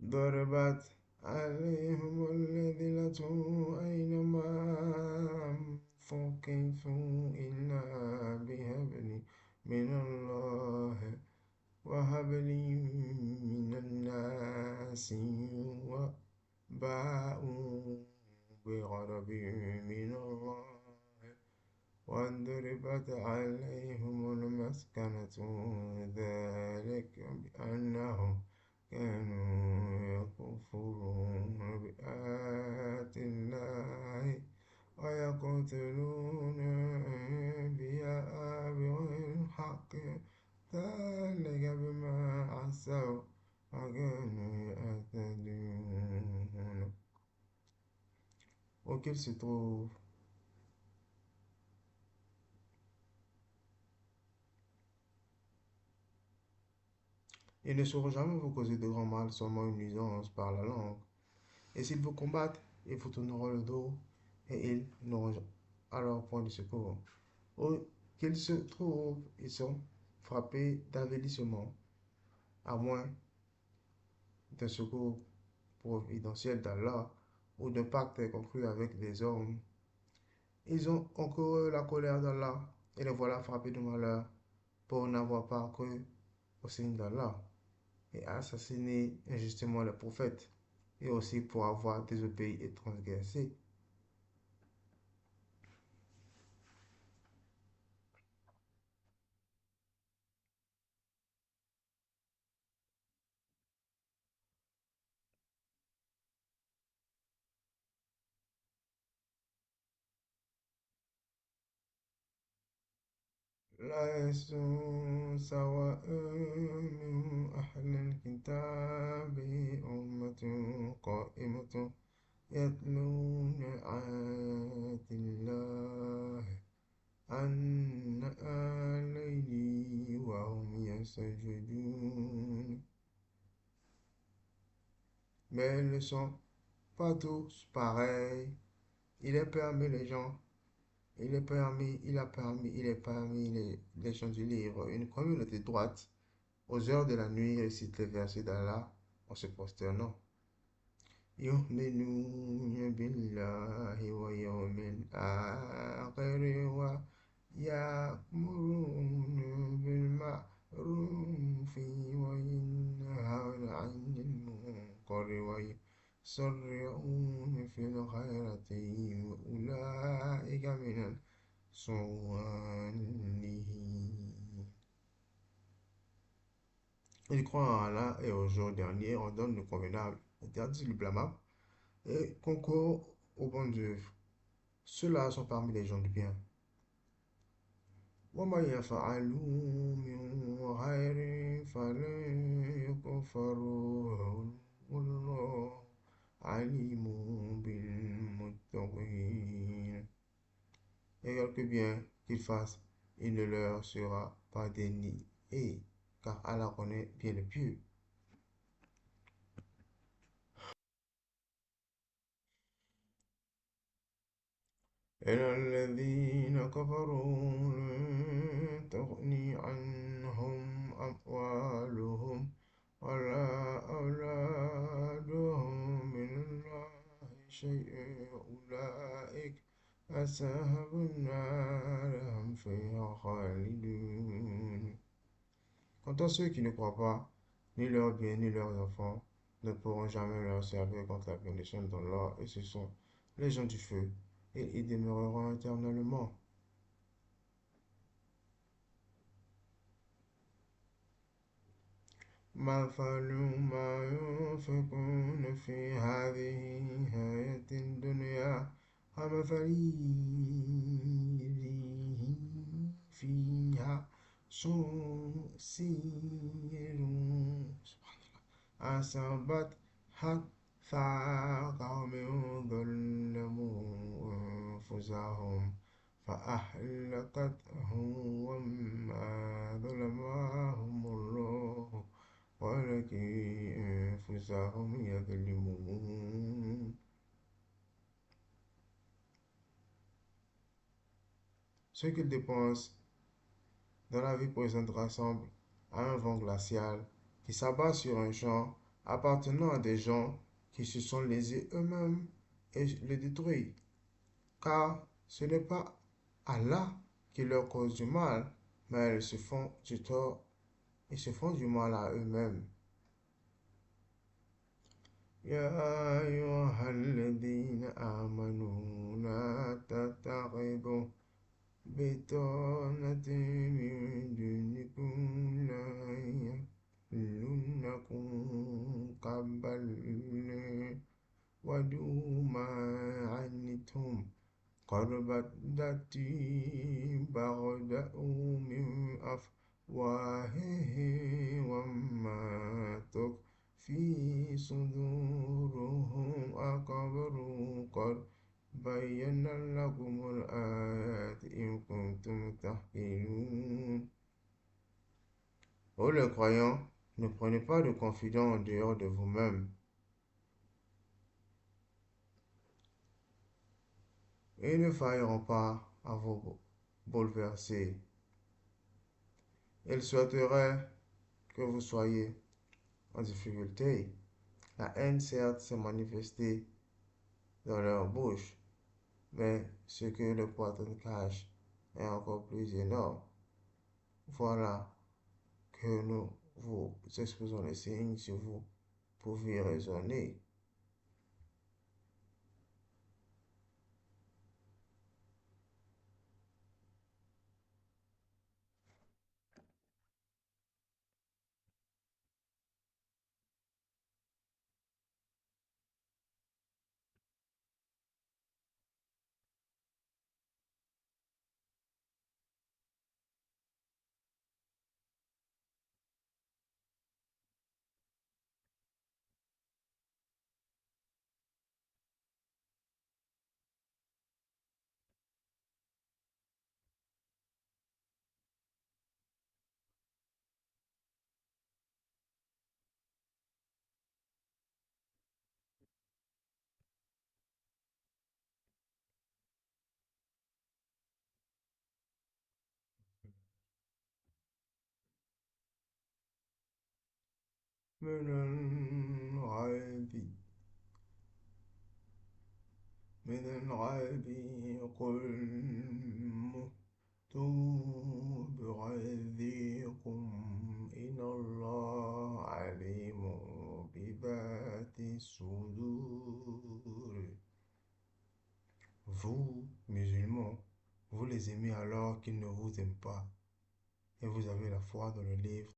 ضربت عليهم الذلة أينما ثقفوا إلا بحبل من الله وحبل من الناس وباءوا بغضب من الله وضربت عليهم المسكنة ذلك بأنهم كانوا يكفرون بآيات الله ويقتلون الأنبياء بغير الحق ذلك بما عصوا وكانوا يعتدون. Auquel se trouve ils ne sauront jamais vous causer de grand mal, seulement une nuisance par la langue. Et s'ils vous combattent, ils vous tourneront le dos, et ils n'auront alors point de secours. Où qu'ils se trouvent, ils sont frappés d'avilissement, à moins d'un secours providentiel d'Allah ou d'un pacte conclu avec des hommes. Ils ont encouru la colère d'Allah, et les voilà frappés de malheur pour n'avoir pas cru au signe d'Allah et assassiné injustement les prophètes, et aussi pour avoir désobéi et transgressé. ليسوا سواء من أهل الكتاب أمة قائمة يتلون آيات الله آناء الليل وهم يسجدون. Mais ils ne sont pas tous pareils. Il est permis les gens, il est permis les gens du livre, une communauté droite, aux heures de la nuit, récite les versets d'Allah en se prosternant. يؤمنون بالله ويوم الآخر ويأمرون بالمعروف وينهون عن المنكر ويسرعون في الخيرات وأولئك من الصالحين. Ils croient en Allah et au jour dernier, ordonnent le convenable, interdisent le blâmable et concourent aux bonnes œuvres. Ceux-là sont parmi les gens du bien. وما يفعلوا من خير فلن يكفروه والله عليم بالمتقين. Et quelque bien qu'ils fassent, il ne leur sera pas dénié, car Allah connaît bien les pieux. إلى الذين كفروا لن تغني عنهم أموالهم ولا أولادهم من الله شيئا أولئك أصحاب النار هم فيها خالدون. Quant à ceux qui ne croient pas, ni leurs biens ni leurs enfants ne pourront jamais leur servir contre la bénédiction d'Allah, et ce sont les gens du feu, et ils y demeureront éternellement. مثل ما ينفقون في هذه الحياة الدنيا كمثل ريح فيها صرصير أصابت حتى قوم ظلموا أنفسهم فأهلكتهم وما ظلمهم الله ولكن أنفسهم يظلمون. Ce qu'ils dépensent dans la vie présente ressemble à un vent glacial qui s'abat sur un champ appartenant à des gens qui se sont lésés eux-mêmes et le détruisent, car ce n'est pas Allah qui leur cause du mal, mais ils se font du tort et se font du mal à eux-mêmes. يا أيها الذين آمنوا لا تتخذوا بطانة من دونكم لا يألونكم خبالا ودوا ما عنتم قد بدت البغضاء من أفواههم وما تخفي صدورهم أكبر قد بينا لكم الآيات إن كنتم تعقلون. Ô les croyants, ne prenez pas de confidents en dehors de vous-même. Et ne failleront pas à vous bouleverser. Ils souhaiteraient que vous soyez en difficulté. La haine, certes, s'est manifestée dans leur bouche, mais ce que le poitrine cache est encore plus énorme. Voilà que nous vous exposons les signes si vous pouvez raisonner. من الغيب قل موتوا بغيظكم إن الله عليم بذات الصدور. Vous, musulmans, vous les aimez alors qu'ils ne vous aiment pas, et vous avez la foi dans le livre